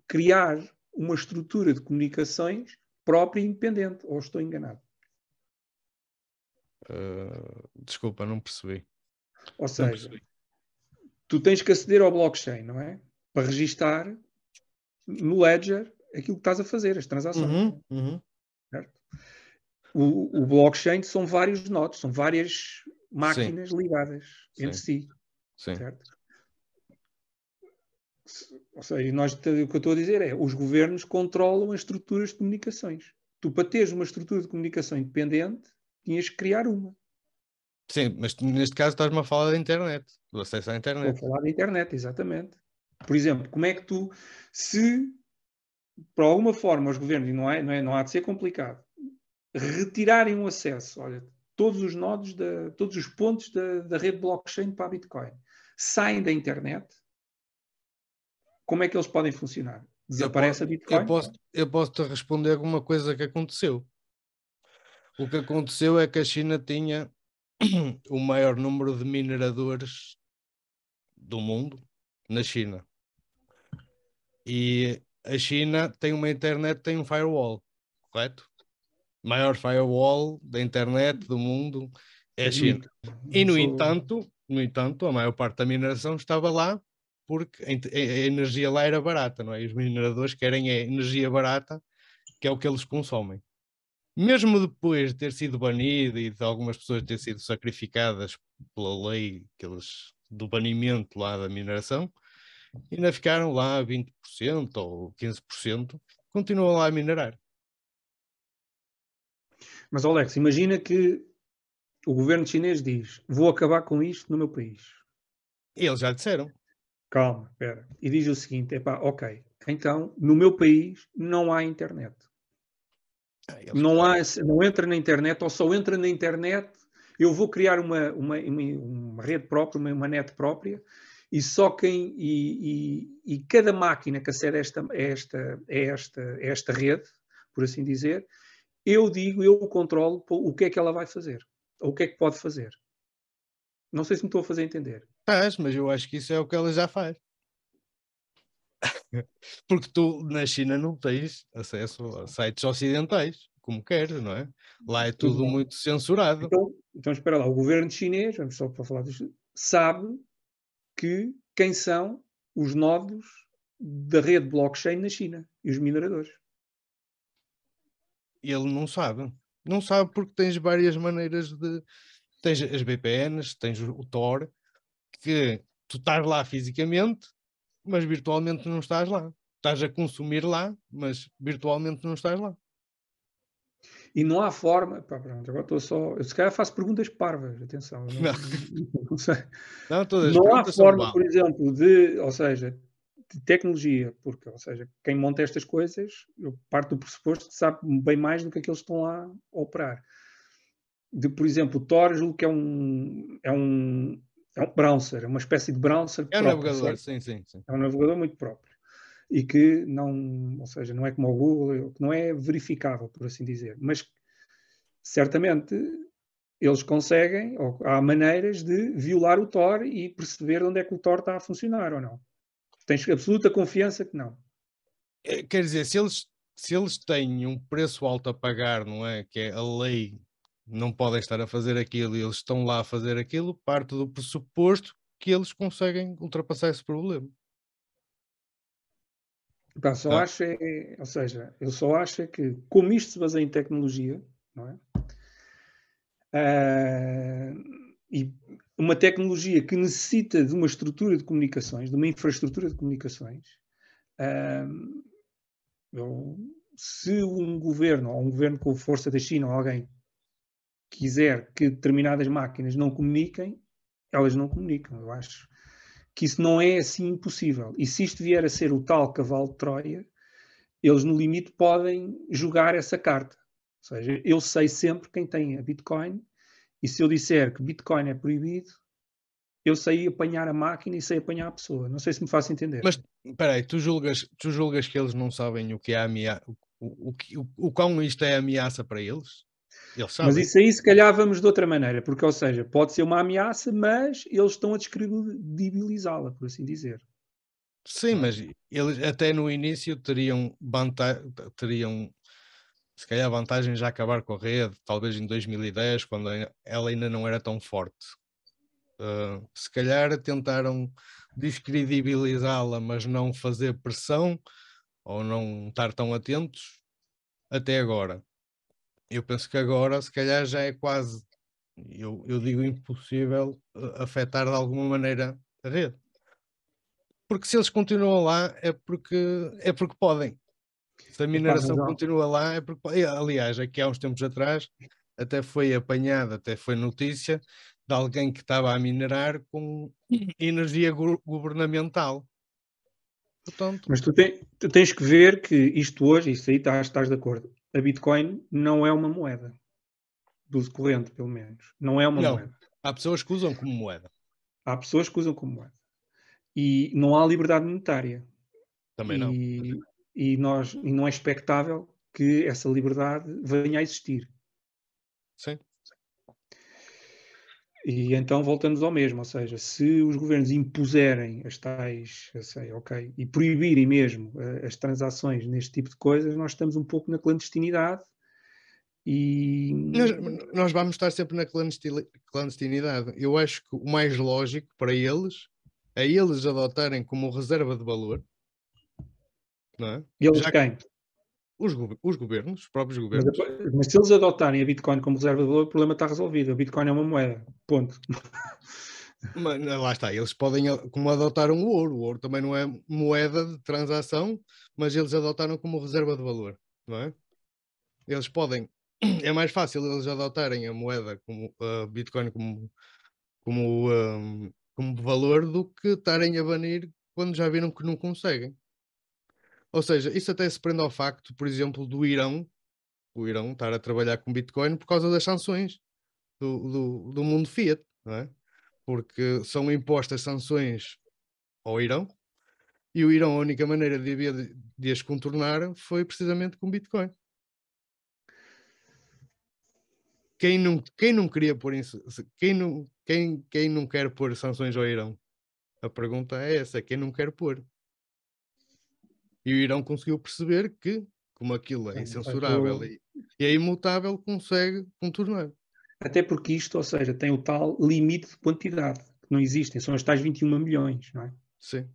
criar uma estrutura de comunicações própria e independente, ou estou enganado? Desculpa, não percebi. Ou seja, tu tens que aceder ao blockchain, não é? Para registar no Ledger aquilo que estás a fazer, as transações. Certo? O blockchain são vários nodos, são várias máquinas ligadas entre si. Sim. Certo? Ou seja, o que eu estou a dizer é os governos controlam as estruturas de comunicações. Tu, para teres uma estrutura de comunicação independente, tinhas que criar uma. Sim, mas neste caso estás-me a falar da internet, do acesso à internet. Estou a falar da internet, exatamente. Por exemplo, como é que tu, se por alguma forma os governos, e não há de ser complicado, retirarem o acesso, olha, todos os nodos, todos os pontos da rede blockchain para a Bitcoin, saem da internet, como é que eles podem funcionar? Desaparece a Bitcoin? Eu posso te responder alguma coisa que aconteceu. O que aconteceu é que a China tinha o maior número de mineradores do mundo na China. E a China tem uma internet, tem um firewall, correto? O maior firewall da internet do mundo é a China. E no entanto, a maior parte da mineração estava lá porque a energia lá era barata, não é? E os mineradores querem a energia barata, que é o que eles consomem. Mesmo depois de ter sido banido e de algumas pessoas terem sido sacrificadas pela lei do banimento lá da mineração, ainda ficaram lá 20% ou 15%, continuam lá a minerar. Mas, Alex, imagina que o governo chinês diz: vou acabar com isto no meu país. E eles já disseram. Calma, espera. E diz o seguinte: ok, então no meu país não há internet. Não entra na internet, ou só entra na internet. Eu vou criar uma rede própria, uma net própria, e só quem e cada máquina que acede a esta rede, por assim dizer, eu controlo o que é que ela vai fazer, ou o que é que pode fazer. Não sei se me estou a fazer entender. Mas eu acho que isso é o que ela já faz. Porque tu na China não tens acesso a sites ocidentais, como queres, não é? Lá é tudo muito censurado. Então espera lá, o governo chinês, vamos só para falar disto, sabe quem são os nodos da rede blockchain na China e os mineradores. Ele não sabe. Não sabe porque tens várias maneiras de... Tens as VPNs, tens o Tor, que tu estás lá fisicamente, mas virtualmente não estás lá. Estás a consumir lá, mas virtualmente não estás lá. E não há forma... pronto, agora estou só... Eu se calhar faço perguntas parvas, atenção. Não sei. Não há forma, por exemplo, ou seja, de tecnologia, porque, ou seja, quem monta estas coisas, eu parto do pressuposto que sabe bem mais do que aqueles que estão lá a operar. Por exemplo, o Tor, julgo que é um browser, é uma espécie de browser próprio. Navegador, sim. É um navegador muito próprio. E que não, ou seja, não é como o Google, que não é verificável, por assim dizer. Mas, certamente, eles conseguem, ou há maneiras de violar o Tor e perceber onde é que o Tor está a funcionar ou não. Tens absoluta confiança que não. Quer dizer, se eles têm um preço alto a pagar, não é? Que é a lei, não podem estar a fazer aquilo e eles estão lá a fazer aquilo, parte do pressuposto que eles conseguem ultrapassar esse problema. Ou seja, eu só acho que, como isto se baseia em tecnologia, não é? E uma tecnologia que necessita de uma estrutura de comunicações, de uma infraestrutura de comunicações, se um governo, ou um governo com força da China, ou alguém quiser que determinadas máquinas não comuniquem, elas não comunicam. Eu acho que isso não é assim impossível. E se isto vier a ser o tal cavalo de Troia, eles no limite podem jogar essa carta. Ou seja, eu sei sempre quem tem a Bitcoin, e se eu disser que Bitcoin é proibido, eu sei apanhar a máquina e sei apanhar a pessoa. Não sei se me faço entender. Mas, espera aí, tu julgas que eles não sabem o que é ameaça, o quão isto é ameaça para eles? Eles sabem. Mas isso aí, se calhar, vamos de outra maneira, porque, ou seja, pode ser uma ameaça, mas eles estão a descredibilizá-la, por assim dizer. Sim, mas eles até no início teriam se calhar vantagem já acabar com a rede, talvez em 2010, quando ela ainda não era tão forte. Se calhar tentaram descredibilizá-la, mas não fazer pressão ou não estar tão atentos até agora. Eu penso que agora se calhar já é quase, eu digo impossível afetar de alguma maneira a rede. Porque se eles continuam lá é porque podem. Se a mineração continua lá é porque pode. Aliás, aqui há uns tempos atrás até foi apanhada, até foi notícia de alguém que estava a minerar com energia governamental. Portanto, mas tu tens que ver que isto hoje, isso aí estás de acordo, a Bitcoin não é uma moeda. Do corrente, pelo menos. Não é uma moeda. Há pessoas que usam como moeda. Há pessoas que usam como moeda. E não há liberdade monetária. Também não. E não é expectável que essa liberdade venha a existir. Sim. E então voltamos ao mesmo, ou seja, se os governos impuserem as tais, ok, e proibirem mesmo as transações neste tipo de coisas, nós estamos um pouco na clandestinidade e... Nós vamos estar sempre na clandestinidade. Eu acho que o mais lógico para eles é eles adotarem como reserva de valor, não é? Eles Já quem? Os governos, os próprios Mas, governos. mas se eles adotarem a Bitcoin como reserva de valor, o problema está resolvido. A Bitcoin é uma moeda. Ponto. Mas, lá está, eles podem, como adotaram o ouro também não é moeda de transação, mas eles adotaram como reserva de valor, não é? Eles podem, é mais fácil eles adotarem a moeda como a Bitcoin como valor do que estarem a banir quando já viram que não conseguem. Ou seja, isso até se prende ao facto, por exemplo, o Irão estar a trabalhar com Bitcoin por causa das sanções do mundo Fiat, não é? Porque são impostas sanções ao Irão e o Irão, a única maneira de as contornar foi precisamente com Bitcoin. Quem não queria pôr isso, quem não quer pôr sanções ao Irão? A pergunta é essa, quem não quer pôr? E o Irão conseguiu perceber que, como aquilo é incensurável e é imutável, consegue contornar. Até porque isto, ou seja, tem o tal limite de quantidade, que não existem, são as tais 21 milhões, não é? Sim.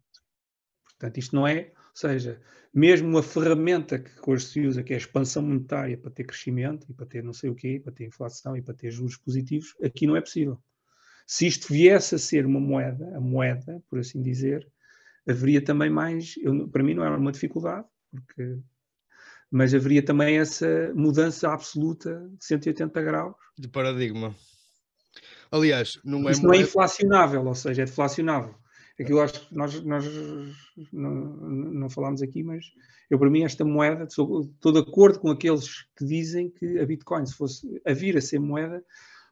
Portanto, isto não é, ou seja, mesmo uma ferramenta que hoje se usa, que é a expansão monetária para ter crescimento e para ter não sei o quê, para ter inflação e para ter juros positivos, aqui não é possível. Se isto viesse a ser uma moeda, a moeda, por assim dizer, haveria também mais, para mim não era uma dificuldade, mas haveria também essa mudança absoluta de 180 graus. De paradigma. Aliás, não é Isto não é moeda. inflacionável, ou seja, é deflacionável. Aquilo acho que nós não falámos aqui, mas eu, para mim, esta moeda, estou de acordo com aqueles que dizem que a Bitcoin, se fosse a vir a ser moeda,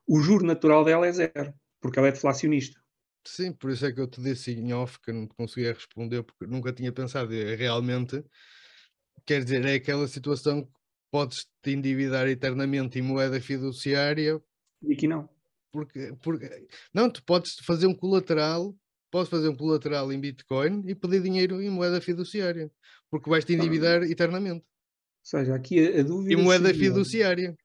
o juro natural dela é zero, porque ela é deflacionista. Sim, por isso é que eu te disse em off que não te conseguia responder, porque nunca tinha pensado. Realmente, quer dizer, é aquela situação que podes te endividar eternamente em moeda fiduciária. E aqui não. Porque não, tu podes fazer um colateral, em Bitcoin e pedir dinheiro em moeda fiduciária, porque vais te endividar eternamente. Ou seja, aqui a dúvida E moeda seria... fiduciária.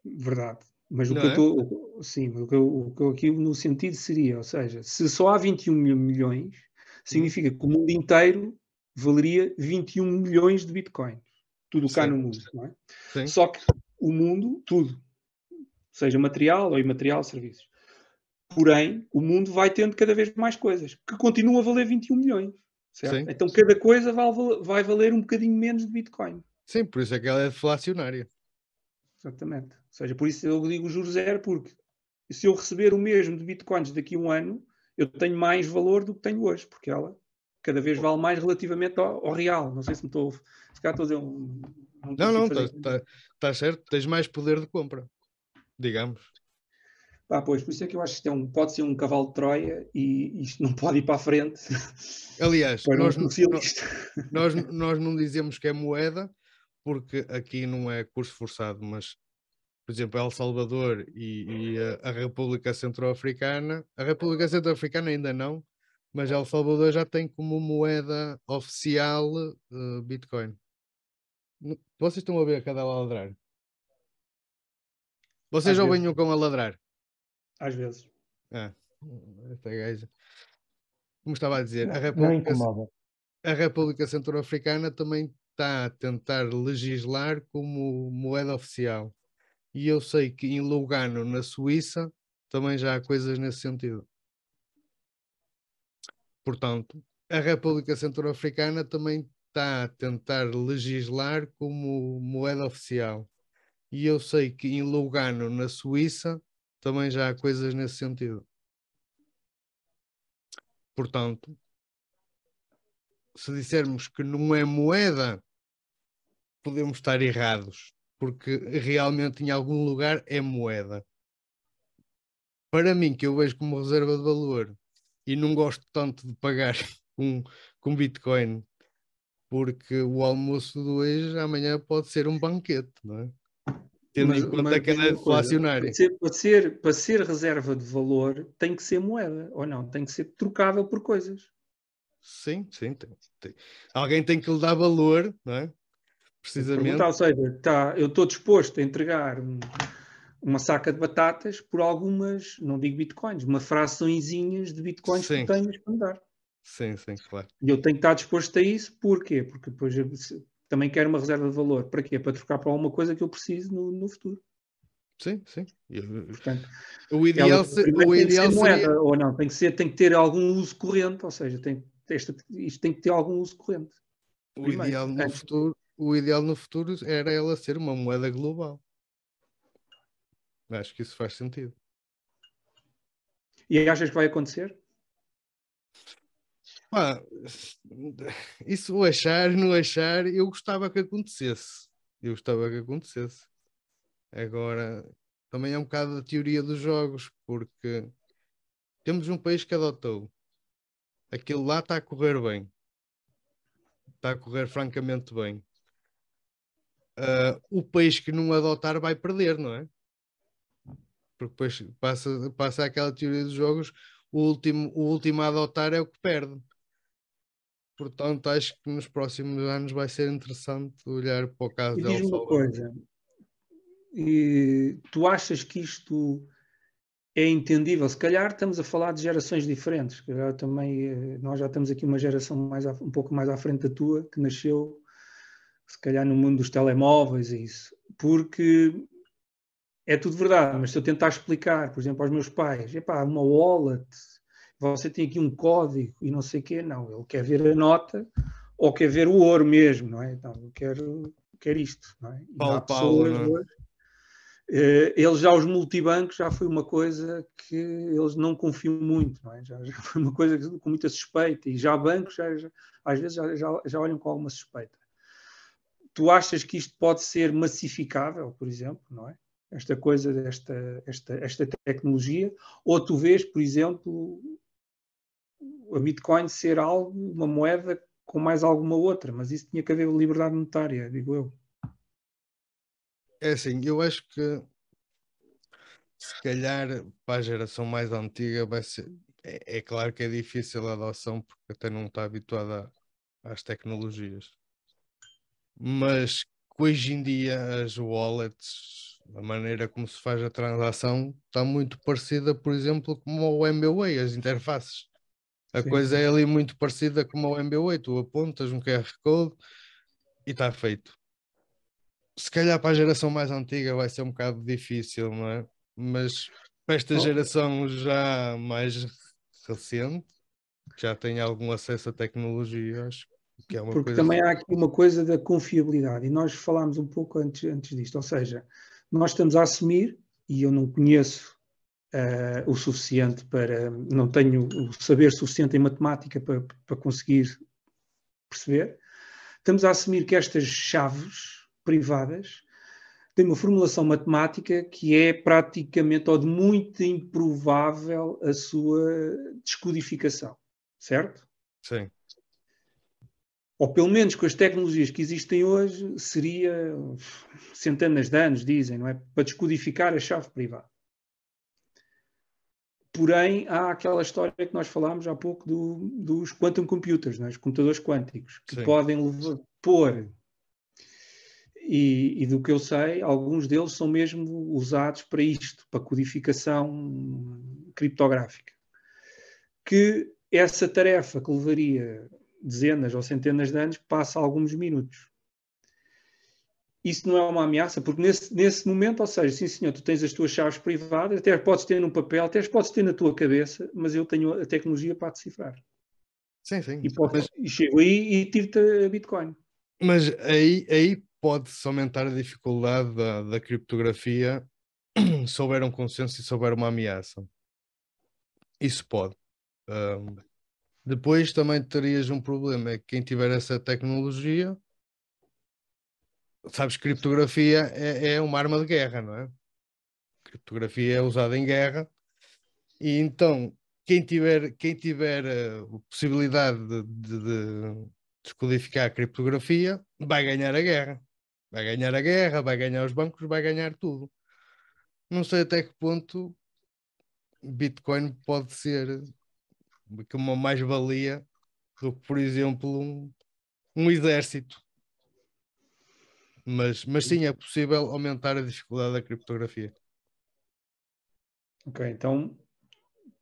Verdade. Mas o Não que eu é? estou... Sim, o que eu aqui no sentido seria, ou seja, se só há 21 milhões, significa que o mundo inteiro valeria 21 milhões de bitcoins. Tudo cá Sim. no mundo, não é? Sim. Só que o mundo, tudo, seja material ou imaterial, serviços. Porém, o mundo vai tendo cada vez mais coisas, que continuam a valer 21 milhões. Certo? Sim. Então cada coisa vai valer um bocadinho menos de bitcoin. Sim, por isso é que ela é deflacionária. Exatamente. Ou seja, por isso eu digo juro zero, porque se eu receber o mesmo de bitcoins daqui a um ano, eu tenho mais valor do que tenho hoje, porque ela cada vez vale mais relativamente ao real. Não sei se me estou... Se calhar estou a dizer Não, está certo, tens mais poder de compra, digamos. Pois, por isso é que eu acho que isto pode ser um cavalo de Troia e isto não pode ir para a frente. Aliás, para um nós não dizemos que é moeda, porque aqui não é curso forçado, mas, por exemplo, El Salvador e a República Centro-Africana, a República Centro-Africana ainda não, mas El Salvador já tem como moeda oficial Bitcoin. Vocês estão a ver a cadela a ladrar? Vocês ouvem o cão a ladrar? Às vezes. Esta gaja. Como estava a dizer, não incomoda. A República Centro-Africana também está a tentar legislar como moeda oficial. E eu sei que em Lugano, na Suíça, também já há coisas nesse sentido. Portanto, a República Centro-Africana também está a tentar legislar como moeda oficial. E eu sei que em Lugano, na Suíça, também já há coisas nesse sentido. Portanto, se dissermos que não é moeda, podemos estar errados, porque realmente em algum lugar é moeda. para mim, que eu vejo como reserva de valor e não gosto tanto de pagar com Bitcoin, porque o almoço de hoje, amanhã pode ser um banquete, não é? Tendo em conta que ela é diz-me uma coisa, deflacionária. para ser reserva de valor tem que ser moeda, ou não? Tem que ser trocável por coisas. Sim, tem. Alguém tem que lhe dar valor, não é? Precisamente. Perguntar, ou seja, eu estou disposto a entregar uma saca de batatas por algumas, não digo bitcoins, uma fraçõezinhas de bitcoins que Sim. tu tenhas para me dar. Sim, claro. E eu tenho que estar disposto a isso, porquê? Porque depois também quero uma reserva de valor. Para quê? Para trocar para alguma coisa que eu preciso no futuro. Sim. Portanto, O ideal tem que ser seria... moeda, ou não, tem que ter algum uso corrente, ou seja, isto tem que ter algum uso corrente. O ideal no futuro era ela ser uma moeda global. Acho que isso faz sentido. E achas que vai acontecer? Isso achar, não achar, eu gostava que acontecesse. Agora, também é um bocado a teoria dos jogos, porque temos um país que adotou. Aquilo lá está a correr bem. Está a correr francamente bem. O país que não adotar vai perder, não é? Porque depois passa aquela teoria dos jogos, o último a adotar é o que perde. Portanto, acho que nos próximos anos vai ser interessante olhar para o caso E de El diz-me uma Salvador. coisa, e tu achas que isto é entendível? Se calhar estamos a falar de gerações diferentes, que já também nós já estamos aqui uma geração um pouco mais à frente da tua, que nasceu se calhar no mundo dos telemóveis e isso, porque é tudo verdade, mas se eu tentar explicar, por exemplo, aos meus pais, epá, uma wallet, você tem aqui um código e não sei o quê, não, ele quer ver a nota ou quer ver o ouro mesmo, não é? Então, eu quero isto, não é? E há Paulo, pessoas não é? hoje, eles já, os multibancos, já foi uma coisa que eles não confiam muito, não é? Já foi uma coisa com muita suspeita, e já bancos às vezes já olham com alguma suspeita. Tu achas que isto pode ser massificável, por exemplo, não é? Esta coisa, esta tecnologia, ou tu vês, por exemplo, a Bitcoin ser uma moeda com mais alguma outra, mas isso tinha que haver liberdade monetária, digo eu. É assim, eu acho que se calhar para a geração mais antiga vai ser. É claro que é difícil a adoção porque até não está habituada às tecnologias. Mas que hoje em dia as wallets, a maneira como se faz a transação, está muito parecida, por exemplo, como o MBWay, as interfaces. A Sim. coisa é ali muito parecida com o MBWay, tu apontas um QR Code e está feito. Se calhar para a geração mais antiga vai ser um bocado difícil, não é? Mas para esta geração já mais recente, que já tem algum acesso à tecnologia, acho que é uma Porque coisa... também há aqui uma coisa da confiabilidade, e nós falámos um pouco antes disto, ou seja, nós estamos a assumir, e eu não conheço o suficiente não tenho o saber suficiente em matemática para conseguir perceber, estamos a assumir que estas chaves privadas têm uma formulação matemática que é praticamente ou de muito improvável a sua descodificação, certo? Sim. Ou pelo menos com as tecnologias que existem hoje, seria centenas de anos, dizem, não é? Para descodificar a chave privada. Porém, há aquela história que nós falámos há pouco dos quantum computers, não é? Os computadores quânticos, que Sim. podem pôr, e do que eu sei, alguns deles são mesmo usados para isto, para codificação criptográfica. Que essa tarefa que levaria dezenas ou centenas de anos passa alguns minutos. Isso não é uma ameaça, porque nesse momento, ou seja, sim senhor, tu tens as tuas chaves privadas, até podes ter num papel, até podes ter na tua cabeça, mas eu tenho a tecnologia para decifrar. Sim. E chego aí e tiro-te a Bitcoin. Mas aí pode-se aumentar a dificuldade da criptografia se houver um consenso e se houver uma ameaça. Isso pode. Depois também terias um problema, é que quem tiver essa tecnologia, sabes, criptografia é uma arma de guerra, não é? Criptografia é usada em guerra E então, quem tiver a possibilidade de descodificar a criptografia vai ganhar a guerra. Vai ganhar a guerra, vai ganhar os bancos, vai ganhar tudo. Não sei até que ponto Bitcoin pode ser uma mais-valia do que, por exemplo, um exército. Mas sim, é possível aumentar a dificuldade da criptografia. Ok, então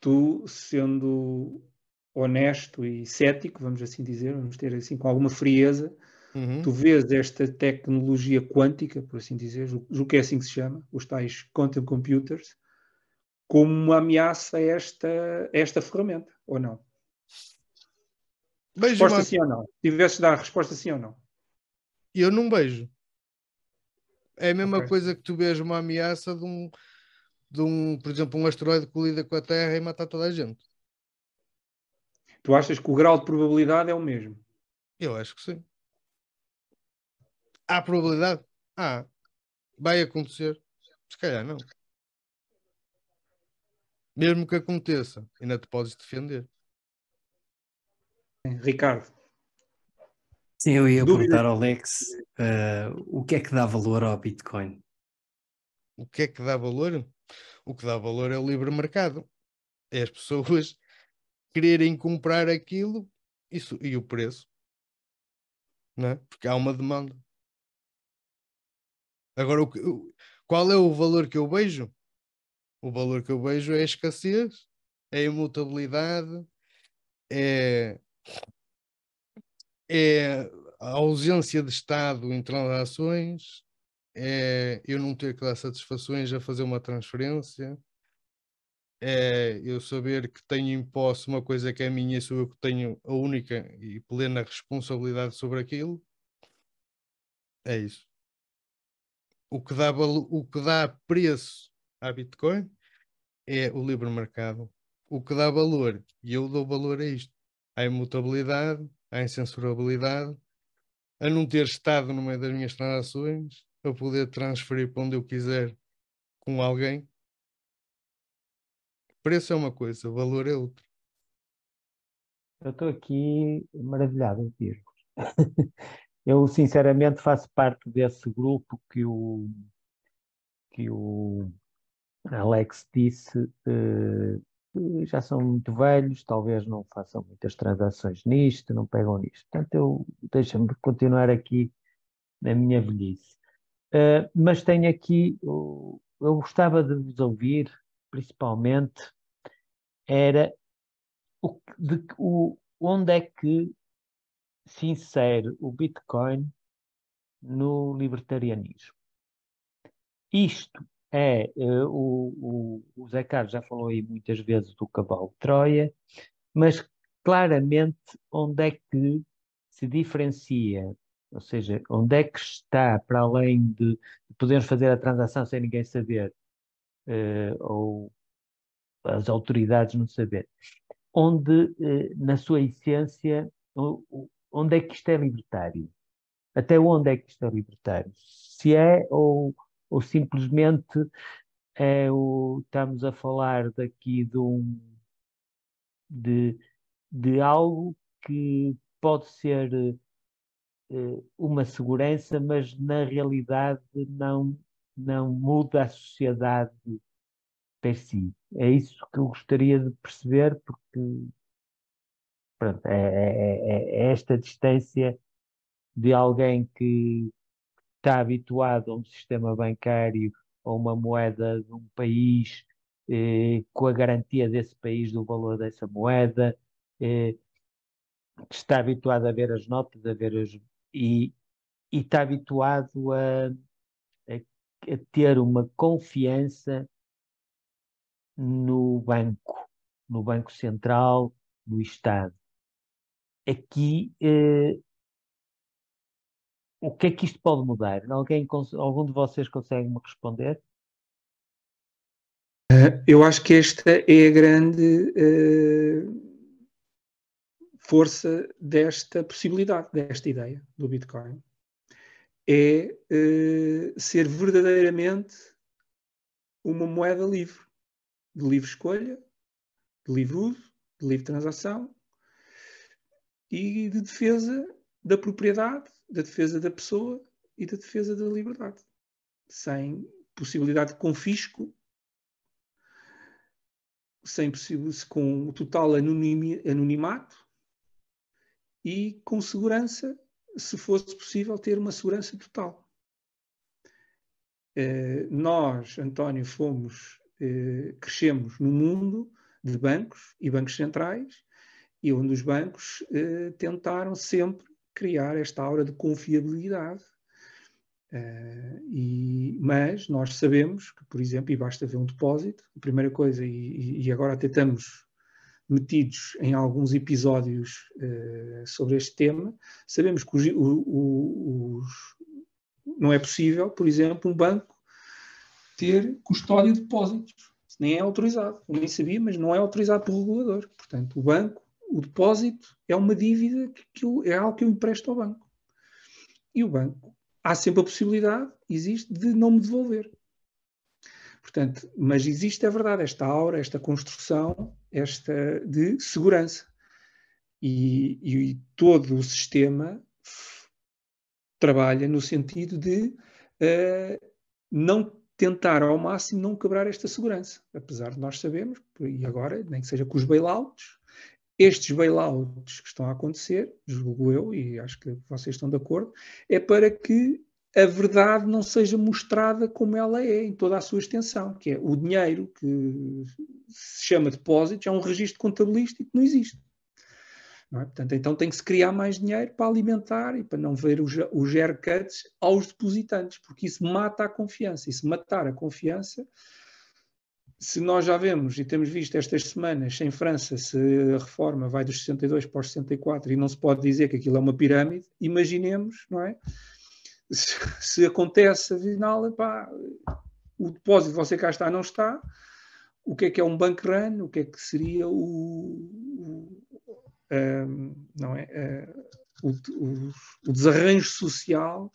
tu, sendo honesto e cético, vamos assim dizer, vamos ter assim com alguma frieza, tu vês esta tecnologia quântica, por assim dizer, julgo que é assim que se chama, os tais quantum computers, como uma ameaça a esta ferramenta, ou não? Vejo Resposta sim ou não? Tivesses de dar a resposta sim ou não? Eu não vejo. É a mesma Ok. coisa que tu vês uma ameaça por exemplo, um asteroide que colida com a Terra e matar toda a gente. Tu achas que o grau de probabilidade é o mesmo? Eu acho que sim. Há probabilidade? Vai acontecer? Se calhar não. Mesmo que aconteça, ainda te podes defender. Ricardo, Sim, eu ia dúvidas? perguntar ao Alex o que é que dá valor ao Bitcoin? O que é que dá valor? O que dá valor é o livre mercado. É as pessoas quererem comprar aquilo e o preço, não é? Porque há uma demanda. Agora, qual é o valor que eu vejo? O valor que eu vejo é a escassez, é a imutabilidade, é, é a ausência de Estado em transações, é eu não ter que dar satisfações a fazer uma transferência, é eu saber que tenho em posse uma coisa que é minha e sou eu que tenho a única e plena responsabilidade sobre aquilo. É isso. O que dá preço à Bitcoin é o livre mercado. O que dá valor, e eu dou valor a isto, à imutabilidade, à incensurabilidade, a não ter estado no meio das minhas transações, a poder transferir para onde eu quiser com alguém. Preço é uma coisa, valor é outra. Eu estou aqui maravilhado a ouvir. Eu, sinceramente, faço parte desse grupo que o Alex disse, que já são muito velhos, talvez não façam muitas transações nisto, não pegam nisto. Portanto, deixa-me continuar aqui na minha velhice. Mas tenho aqui, eu gostava de vos ouvir, principalmente, era onde é que se insere o Bitcoin no libertarianismo. Isto o Zé Carlos já falou aí muitas vezes do cavalo de Troia, mas claramente onde é que se diferencia, ou seja, onde é que está, para além de podermos fazer a transação sem ninguém saber, ou as autoridades não saber, onde, na sua essência, onde é que isto é libertário? Até onde é que isto é libertário? Se é ou simplesmente estamos a falar daqui de, de algo que pode ser uma segurança, mas na realidade não muda a sociedade per si. É isso que eu gostaria de perceber, porque pronto, é esta distância de alguém que está habituado a um sistema bancário, a uma moeda de um país, com a garantia desse país do valor dessa moeda, que está habituado a ver as notas, e, e está habituado a ter uma confiança no Banco Central, no Estado. Aqui, o que é que isto pode mudar? Algum de vocês consegue me responder? Eu acho que esta é a grande força desta possibilidade, desta ideia do Bitcoin. É ser verdadeiramente uma moeda livre, de livre escolha, de livre uso, de livre transação e de defesa da propriedade, da defesa da pessoa e da defesa da liberdade, sem possibilidade de confisco, com o total anonimato e com segurança, se fosse possível ter uma segurança total. Nós, António, crescemos num mundo de bancos e bancos centrais, e onde os bancos tentaram sempre criar esta aura de confiabilidade. Mas nós sabemos que, por exemplo, e basta ver um depósito, a primeira coisa, e agora até estamos metidos em alguns episódios sobre este tema, sabemos que não é possível, por exemplo, um banco ter custódia de depósitos. Isso nem é autorizado. Eu nem sabia, mas não é autorizado pelo regulador. Portanto, o depósito é uma dívida é algo que eu empresto ao banco. E o banco, há sempre a possibilidade, existe, de não me devolver. Portanto, mas existe, é verdade, esta aura, esta construção, de segurança. E todo o sistema trabalha no sentido de não tentar ao máximo não quebrar esta segurança. Apesar de nós sabermos, e agora, nem que seja com os bailouts, estes bailouts que estão a acontecer, julgo eu, e acho que vocês estão de acordo, é para que a verdade não seja mostrada como ela é, em toda a sua extensão, que é o dinheiro que se chama depósitos, é um registro contabilístico que não existe. Não é? Portanto, então tem que se criar mais dinheiro para alimentar e para não ver os haircuts aos depositantes, porque isso mata a confiança. E se matar a confiança, se nós já vemos e temos visto estas semanas em França, se a reforma vai dos 62 para os 64 e não se pode dizer que aquilo é uma pirâmide, imaginemos, não é? Se acontece, afinal, pá, o depósito, você cá está, não está, o que é um bank run, o que é que seria não é? O desarranjo social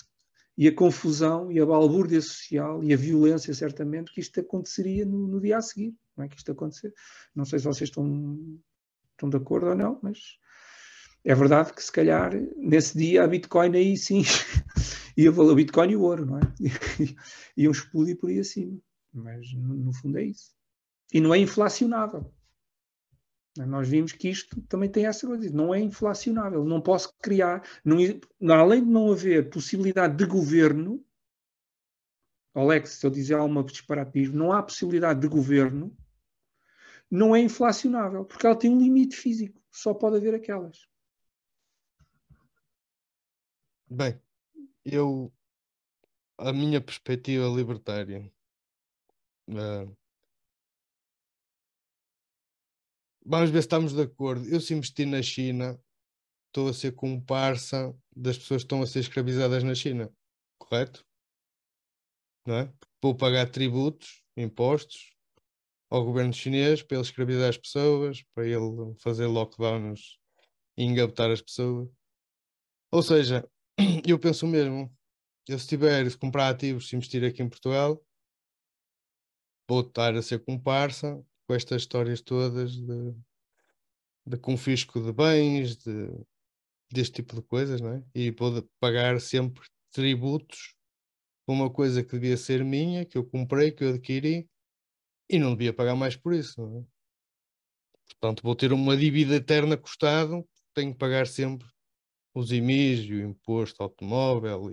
e a confusão e a balbúrdia social e a violência, certamente, que isto aconteceria no dia a seguir. Não é que isto acontecer. Não sei se vocês estão de acordo ou não, mas é verdade que se calhar nesse dia a Bitcoin aí sim ia valer o Bitcoin e o ouro, não é? Iam explodir por aí acima. Mas no fundo é isso. E não é inflacionável. Nós vimos que isto também tem essa coisa, não é inflacionável, não posso criar, além de não haver possibilidade de governo, Alex, se eu dizer alguma disparatismo, não há possibilidade de governo, não é inflacionável, porque ela tem um limite físico, só pode haver aquelas. Bem, a minha perspectiva libertária, vamos ver se estamos de acordo. Eu, se investir na China, estou a ser comparsa das pessoas que estão a ser escravizadas na China, correto? Não é? Vou pagar tributos, impostos ao governo chinês para ele escravizar as pessoas, para ele fazer lockdowns e engabetar as pessoas. Ou seja, eu penso o mesmo. Se comprar ativos, se investir aqui em Portugal, vou estar a ser comparsa com estas histórias todas de confisco de bens, deste tipo de coisas, não é? E vou pagar sempre tributos por uma coisa que devia ser minha, que eu comprei, que eu adquiri, e não devia pagar mais por isso, não é? Portanto, vou ter uma dívida eterna com o Estado, tenho que pagar sempre os IMIs e o imposto automóvel.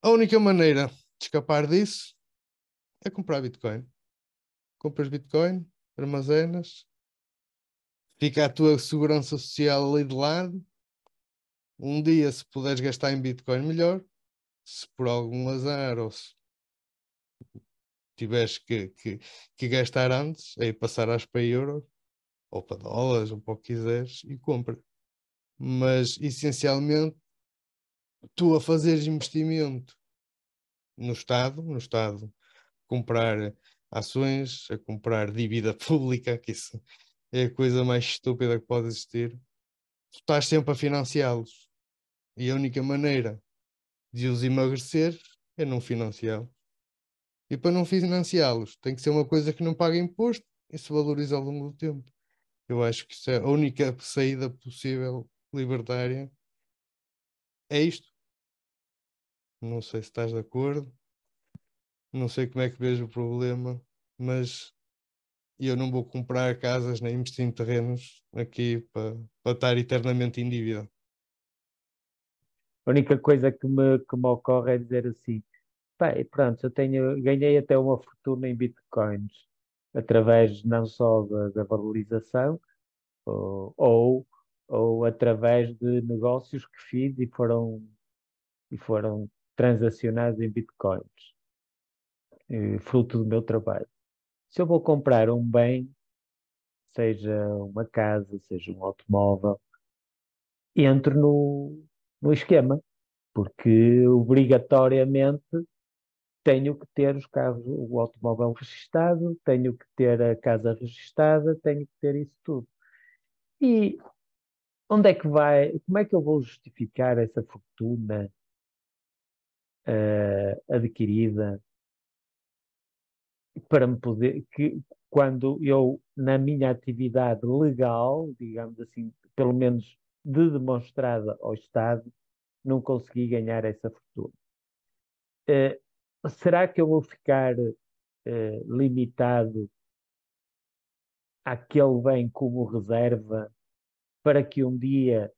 A única maneira de escapar disso é comprar Bitcoin. Compras Bitcoin, armazenas, fica a tua segurança social ali de lado. Um dia, se puderes gastar em Bitcoin, melhor. Se por algum azar ou se tiveres que gastar antes, aí passarás para euros ou para dólares ou para o que quiseres e compra. Mas essencialmente, tu a fazeres investimento no Estado, comprar ações, a comprar dívida pública, que isso é a coisa mais estúpida que pode existir, tu estás sempre a financiá-los. E a única maneira de os emagrecer é não financiá-los. E para não financiá-los, tem que ser uma coisa que não paga imposto isso valoriza ao longo do tempo. Eu acho que isso é a única saída possível libertária. É isto. Não sei se estás de acordo, não sei como é que vejo o problema, mas eu não vou comprar casas nem investir em terrenos aqui para estar eternamente em dívida. A única coisa que me ocorre é dizer assim, pá, e pronto, ganhei até uma fortuna em bitcoins, através não só da valorização, ou, ou através de negócios que fiz e foram transacionados em bitcoins, fruto do meu trabalho. Se eu vou comprar um bem, seja uma casa, seja um automóvel, entro no esquema, porque obrigatoriamente tenho que ter os carros, o automóvel registado, tenho que ter a casa registada, tenho que ter isso tudo. E onde é que vai, como é que eu vou justificar essa fortuna adquirida para me poder, quando eu, na minha atividade legal, digamos assim, pelo menos demonstrada ao Estado, não consegui ganhar essa fortuna. Eh, Será que eu vou ficar limitado àquele bem como reserva para que um dia,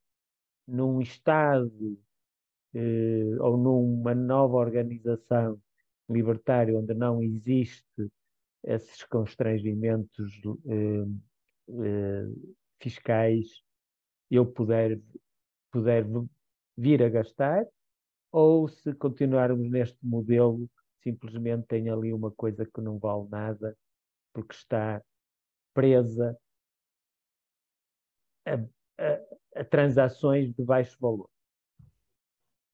num Estado ou numa nova organização libertária onde não existe esses constrangimentos fiscais, eu puder vir a gastar, ou se continuarmos neste modelo, simplesmente tem ali uma coisa que não vale nada, porque está presa a, a transações de baixo valor.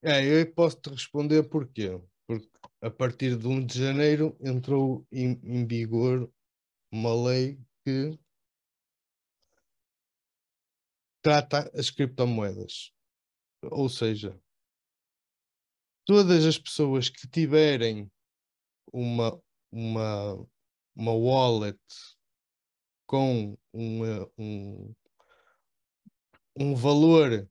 Eu posso te responder porquê. Porque a partir de 1 de janeiro entrou em vigor uma lei que trata as criptomoedas. Ou seja, todas as pessoas que tiverem uma, uma, uma wallet com um valor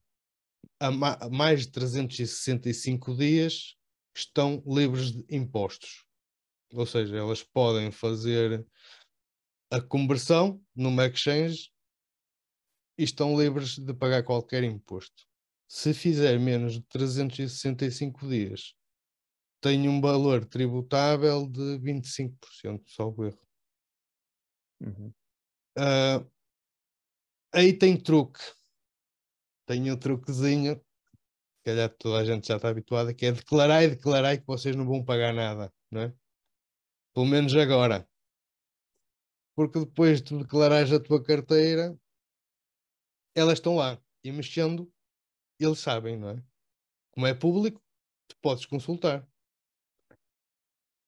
a mais de 365 dias estão livres de impostos. Ou seja, elas podem fazer a conversão numa exchange e estão livres de pagar qualquer imposto. Se fizer menos de 365 dias, tem um valor tributável de 25%, salvo erro. Uhum. Aí tem truque. Tem um truquezinho, se calhar toda a gente já está habituada, que é declarar e declarar que vocês não vão pagar nada, não é? Pelo menos agora. Porque depois de declarares a tua carteira, elas estão lá. E mexendo, eles sabem, não é? Como é público, tu podes consultar.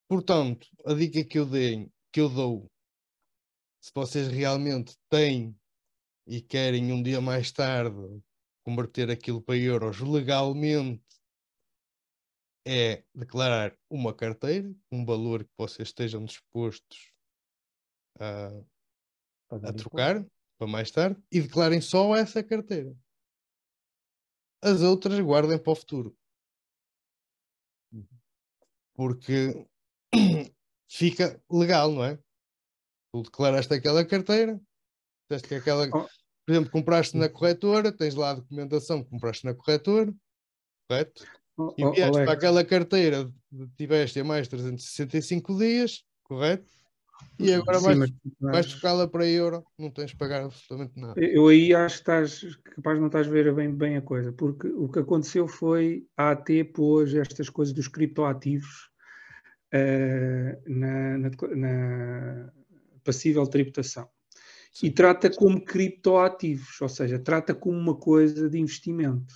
Portanto, a dica que eu dou, se vocês realmente têm e querem um dia mais tarde converter aquilo para euros legalmente, é declarar uma carteira, um valor que vocês estejam dispostos a trocar para mais tarde, e declarem só essa carteira. As outras guardem para o futuro. Porque fica legal, não é? Tu declaraste aquela carteira, disseste que aquela, Oh, por exemplo, compraste na corretora, tens lá a documentação que compraste na corretora, correto? E vieste para Alex, aquela carteira, tiveste a mais 365 dias, correto? E agora sim, vais trocá-la para euro, não tens de pagar absolutamente nada. eu aí acho que estás capaz de não estás a ver bem a coisa, porque o que aconteceu foi a AT pôs estas coisas dos criptoativos na passível tributação. Sim. E trata como criptoativos, ou seja, trata como uma coisa de investimento.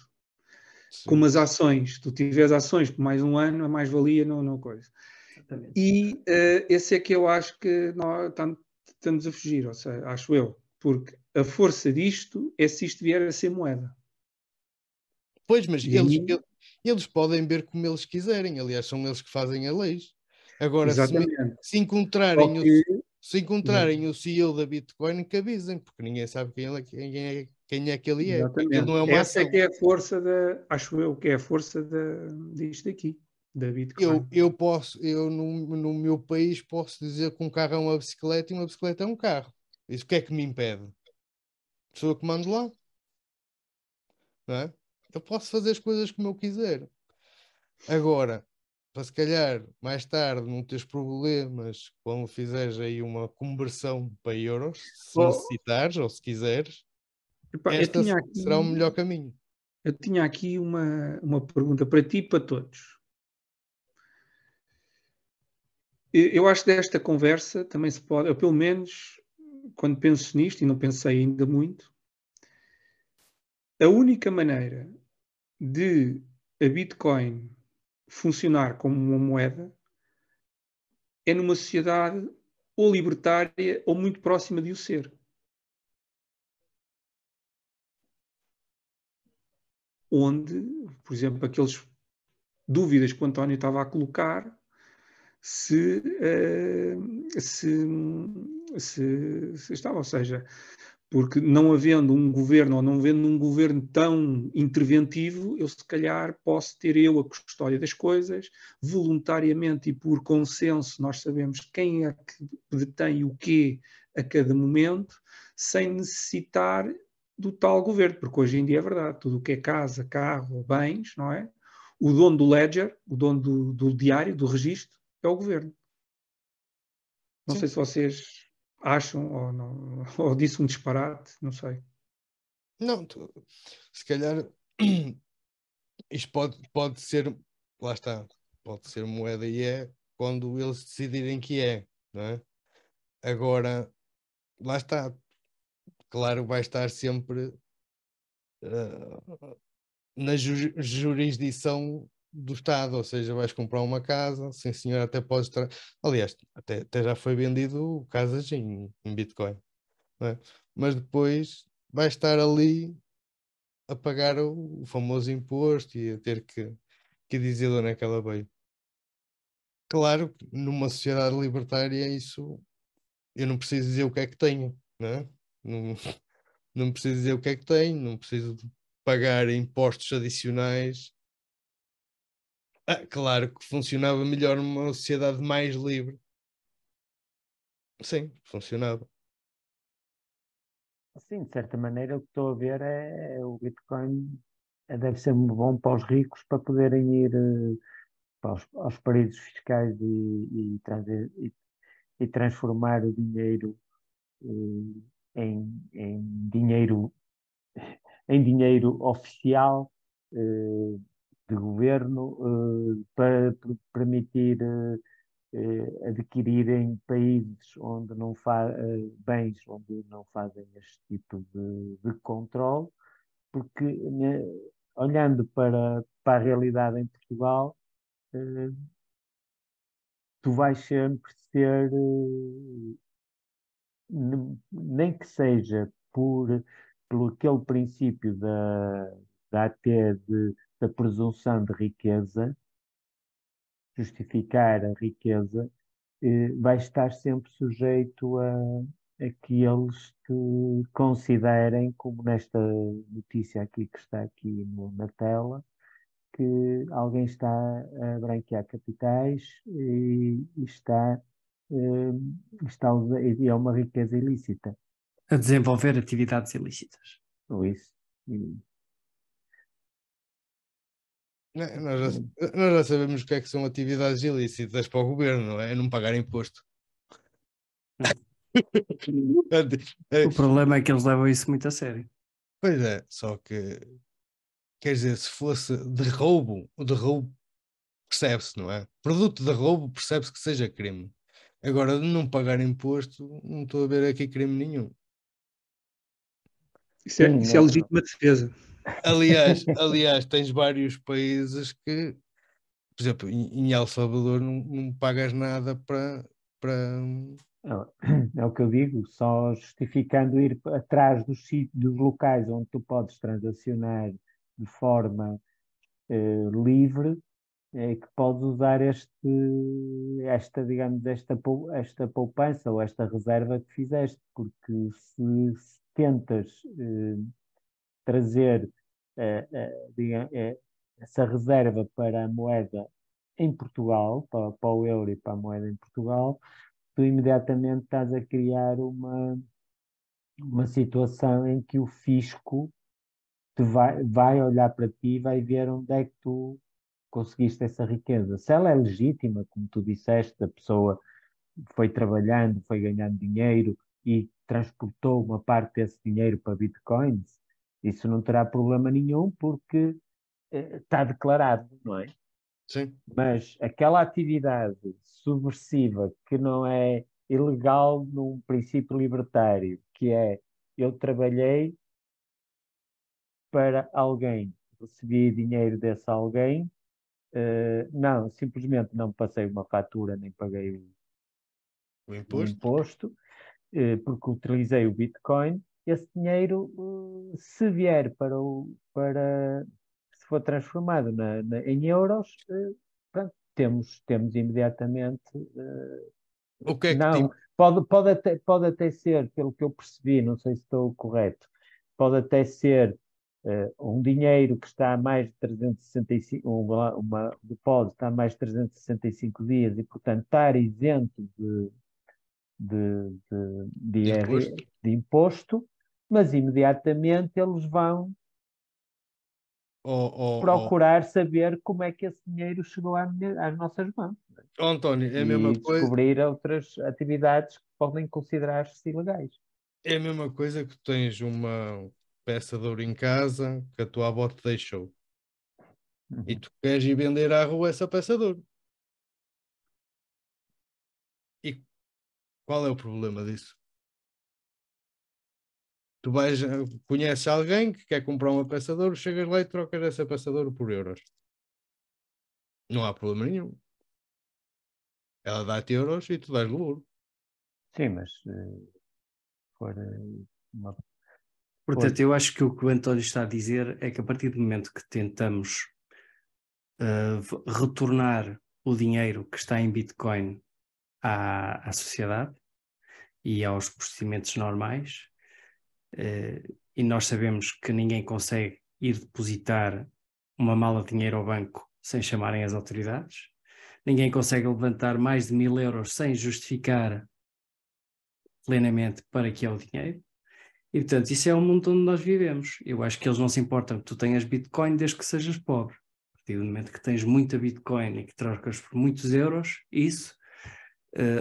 Sim. Como as ações. Tu tiveres ações por mais um ano, a mais-valia não coisa. Exatamente. E esse é que eu acho que nós estamos a fugir, ou seja, acho eu. Porque a força disto é se isto vier a ser moeda. Pois, mas E aí, eles podem ver como eles quiserem. Aliás, são eles que fazem as leis. Agora, exatamente. se encontrarem Só que Se encontrarem o CEO da Bitcoin, que avisem, porque ninguém sabe quem é que ele é. Aquilo não é uma Essa é ação. que é a força acho eu, que é a força disto aqui, da Bitcoin. Eu no meu país posso dizer que um carro é uma bicicleta e uma bicicleta é um carro. Isso o que é que me impede? Sou eu que mando lá, não é? Eu posso fazer as coisas como eu quiser. Agora, para se calhar mais tarde não teres problemas quando fizeres aí uma conversão para euros, se Oh, necessitares ou se quiseres, epá, esta será o melhor caminho. eu tinha aqui uma pergunta para ti e para todos. Eu acho que desta conversa também se pode, eu pelo menos, quando penso nisto, e não pensei ainda muito, a única maneira de a Bitcoin funcionar como uma moeda é numa sociedade ou libertária ou muito próxima de o ser. Onde, por exemplo, aqueles dúvidas que o António estava a colocar, se estava, ou seja, porque não havendo um governo ou não havendo um governo tão interventivo, eu se calhar posso ter eu a custódia das coisas, voluntariamente e por consenso nós sabemos quem é que detém o quê a cada momento, sem necessitar do tal governo, porque hoje em dia é verdade, tudo o que é casa, carro, bens, não é? O dono do ledger, o dono do diário, do registro, é o governo. Não Sim. sei se vocês acham ou não, ou disse um disparate, não sei. Não, se calhar isto pode ser, lá está, pode ser moeda e é quando eles decidirem que é, não é? Agora, lá está, claro, vai estar sempre na jurisdição do Estado, ou seja, vais comprar uma casa, sim senhor, até podes aliás, até já foi vendido casas em Bitcoin, não é? Mas depois vai estar ali a pagar o famoso imposto e a ter que dizer de onde é que ela veio. Claro que numa sociedade libertária isso eu não preciso dizer o que é que tenho, não é? Não, não preciso dizer o que é que tenho, não preciso de pagar impostos adicionais. Claro que funcionava melhor numa sociedade mais livre. Sim, funcionava. Sim, de certa maneira, o que estou a ver é o Bitcoin deve ser muito bom para os ricos para poderem ir para aos paraísos fiscais e transformar o dinheiro em dinheiro em dinheiro oficial de governo para permitir adquirir em países onde não bens onde não fazem este tipo de controle, porque olhando para a realidade em Portugal, eh, tu vais sempre ser, nem que seja pelo aquele princípio até da presunção de riqueza, justificar a riqueza, vai estar sempre sujeito a que eles te considerem, como nesta notícia aqui que está aqui na tela, que alguém está a branquear capitais e é uma riqueza ilícita. A desenvolver atividades ilícitas. Ou isso. Nós já sabemos o que é que são atividades ilícitas para o governo, não é? É não pagar imposto. O problema é que eles levam isso muito a sério. Pois é, só que quer dizer, se fosse de roubo percebe-se, não é? Produto de roubo percebe-se que seja crime. Agora, de não pagar imposto, não estou a ver aqui crime nenhum. Isso é legítima defesa. Aliás, tens vários países que, por exemplo, em El Salvador não pagas nada para. É o que eu digo, só justificando ir atrás dos locais onde tu podes transacionar de forma livre, é que podes usar esta poupança ou esta reserva que fizeste, porque se tentas trazer essa reserva para a moeda em Portugal, para o euro e para a moeda em Portugal, tu imediatamente estás a criar uma situação em que o fisco vai olhar para ti e vai ver onde é que tu conseguiste essa riqueza. Se ela é legítima, como tu disseste, a pessoa foi trabalhando, foi ganhando dinheiro e transportou uma parte desse dinheiro para bitcoins, isso não terá problema nenhum porque está declarado, não é? Sim. Mas aquela atividade subversiva que não é ilegal num princípio libertário, que é eu trabalhei para alguém, recebi dinheiro desse alguém, não, simplesmente não passei uma fatura nem paguei O o imposto. imposto, porque utilizei o Bitcoin. Esse dinheiro, se vier se for transformado em euros, pronto, temos imediatamente. O que é que Não, te... pode até ser, pelo que eu percebi, não sei se estou correto, pode até ser um dinheiro que está a mais de 365, um depósito está a mais de 365 dias e, portanto, estar isento de imposto? de imposto, mas imediatamente eles vão Oh, procurar saber como é que esse dinheiro chegou às nossas mãos António, é a mesma e coisa, descobrir outras atividades que podem considerar-se ilegais. é a mesma coisa que tens uma peça de ouro em casa que a tua avó te deixou e Uhum. tu queres ir vender à rua essa peça de ouro. E qual é o problema disso? Tu vais, conheces alguém que quer comprar uma peça de ouro, chegas lá e trocas essa peça de ouro por euros. Não há problema nenhum. Ela dá-te euros e tu dás-lhe ouro. Sim, mas for uma. Portanto, For, eu acho que o que o António está a dizer é que a partir do momento que tentamos retornar o dinheiro que está em Bitcoin à sociedade e aos procedimentos normais, e nós sabemos que ninguém consegue ir depositar uma mala de dinheiro ao banco sem chamarem as autoridades, ninguém consegue levantar mais de 1.000 euros sem justificar plenamente para que é o dinheiro. E, portanto, isso é o mundo onde nós vivemos. Eu acho que eles não se importam que tu tenhas Bitcoin desde que sejas pobre. A partir do momento que tens muita Bitcoin e que trocas por muitos euros, isso,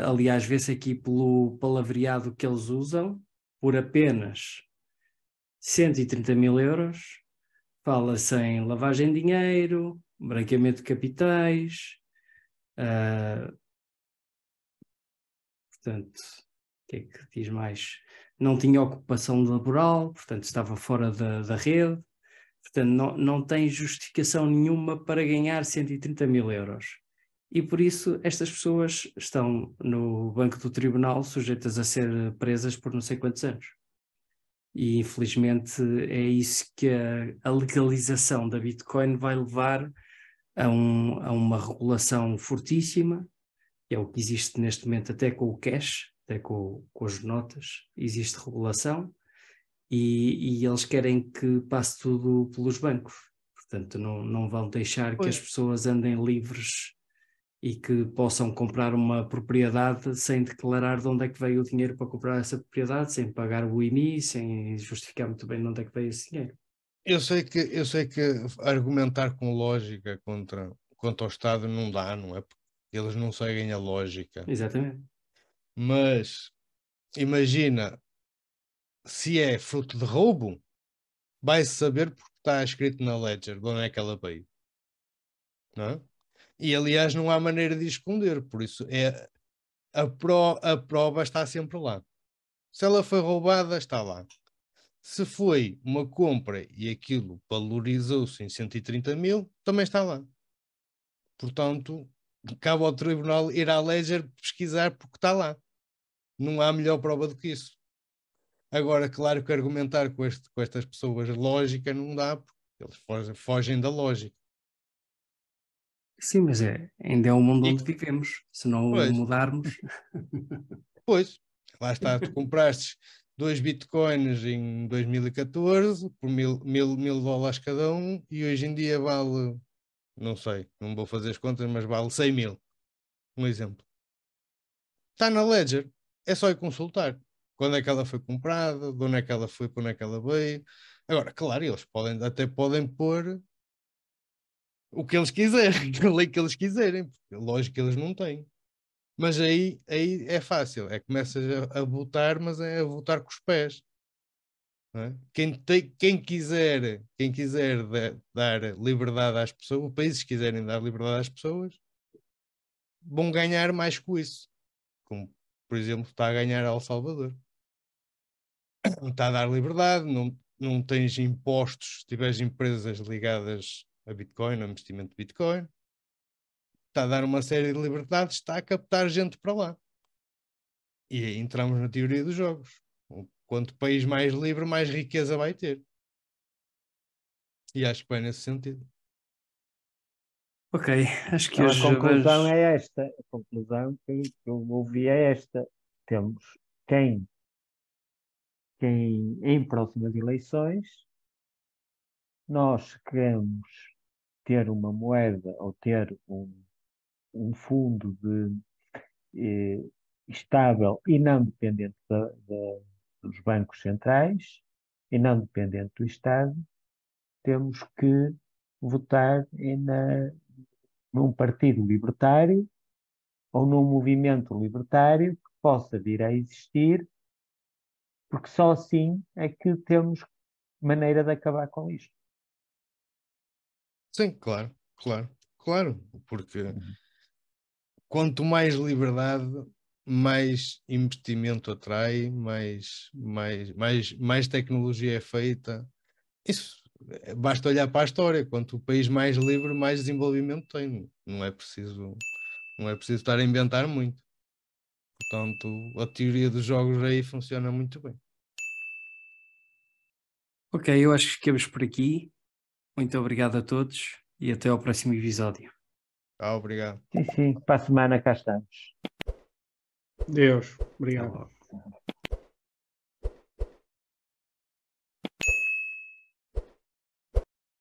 aliás, vê-se aqui pelo palavreado que eles usam, por apenas 130 mil euros, fala-se em lavagem de dinheiro, branqueamento de capitais, portanto, o que é que diz mais? Não tinha ocupação laboral, portanto, estava fora da rede. Portanto, não tem justificação nenhuma para ganhar 130 mil euros. E por isso estas pessoas estão no banco do tribunal sujeitas a ser presas por não sei quantos anos. E infelizmente é isso que a legalização da Bitcoin vai levar a uma regulação fortíssima, que é o que existe neste momento até com o cash, até com as notas, existe regulação. E eles querem que passe tudo pelos bancos. Portanto, não vão deixar que as pessoas andem livres e que possam comprar uma propriedade sem declarar de onde é que veio o dinheiro para comprar essa propriedade, sem pagar o IMI, sem justificar muito bem de onde é que veio esse dinheiro. Eu sei que argumentar com lógica contra o Estado não dá, não é? Porque eles não seguem a lógica. Exatamente. Mas imagina, se é fruto de roubo, vai-se saber porque está escrito na ledger de onde é que ela veio, não é? E aliás, não há maneira de esconder, por isso a prova está sempre lá. Se ela foi roubada, está lá. Se foi uma compra e aquilo valorizou-se em 130 mil, também está lá. Portanto, cabe ao tribunal ir à Ledger pesquisar porque está lá. Não há melhor prova do que isso. Agora, claro que argumentar com estas pessoas lógica não dá, porque eles fogem da lógica. Sim, mas ainda é o mundo onde vivemos. Se não Pois. mudarmos. Pois, lá está, tu compraste 2 bitcoins em 2014 por mil dólares cada um e hoje em dia vale, não sei, não vou fazer as contas, mas vale 100 mil. Um exemplo. Está na Ledger, é só ir consultar. Quando é que ela foi comprada, de onde é que ela foi, para onde é que ela veio. Agora, claro, eles até podem pôr o que eles quiserem, a lei que eles quiserem, porque lógico que eles não têm. Mas aí é fácil, é que começas a votar, mas é a votar com os pés. Não é? Quem quiser dar liberdade às pessoas, os países que quiserem dar liberdade às pessoas, vão ganhar mais com isso. Como, por exemplo, está a ganhar El Salvador. Está a dar liberdade, não tens impostos se tiveres empresas ligadas a Bitcoin, a investimento de Bitcoin. Está a dar uma série de liberdades, está a captar gente para lá. E aí entramos na teoria dos jogos. Quanto país mais livre, mais riqueza vai ter. E acho que vai nesse sentido. Ok, acho que Então, a hoje conclusão é esta. A conclusão que eu ouvi é esta. Temos quem em próximas eleições nós queremos ter uma moeda ou ter um fundo estável e não dependente dos bancos centrais e não dependente do Estado, temos que votar num partido libertário ou num movimento libertário que possa vir a existir, porque só assim é que temos maneira de acabar com isto. Sim, claro, claro, claro. Porque quanto mais liberdade, mais investimento atrai, mais tecnologia é feita. Isso basta olhar para a história. Quanto o país mais livre, mais desenvolvimento tem. Não é preciso estar a inventar muito. Portanto, a teoria dos jogos aí funciona muito bem. Ok, eu acho que ficamos por aqui. Muito obrigado a todos e até ao próximo episódio. Obrigado. Sim, para a semana cá estamos. Deus, Até obrigado. logo.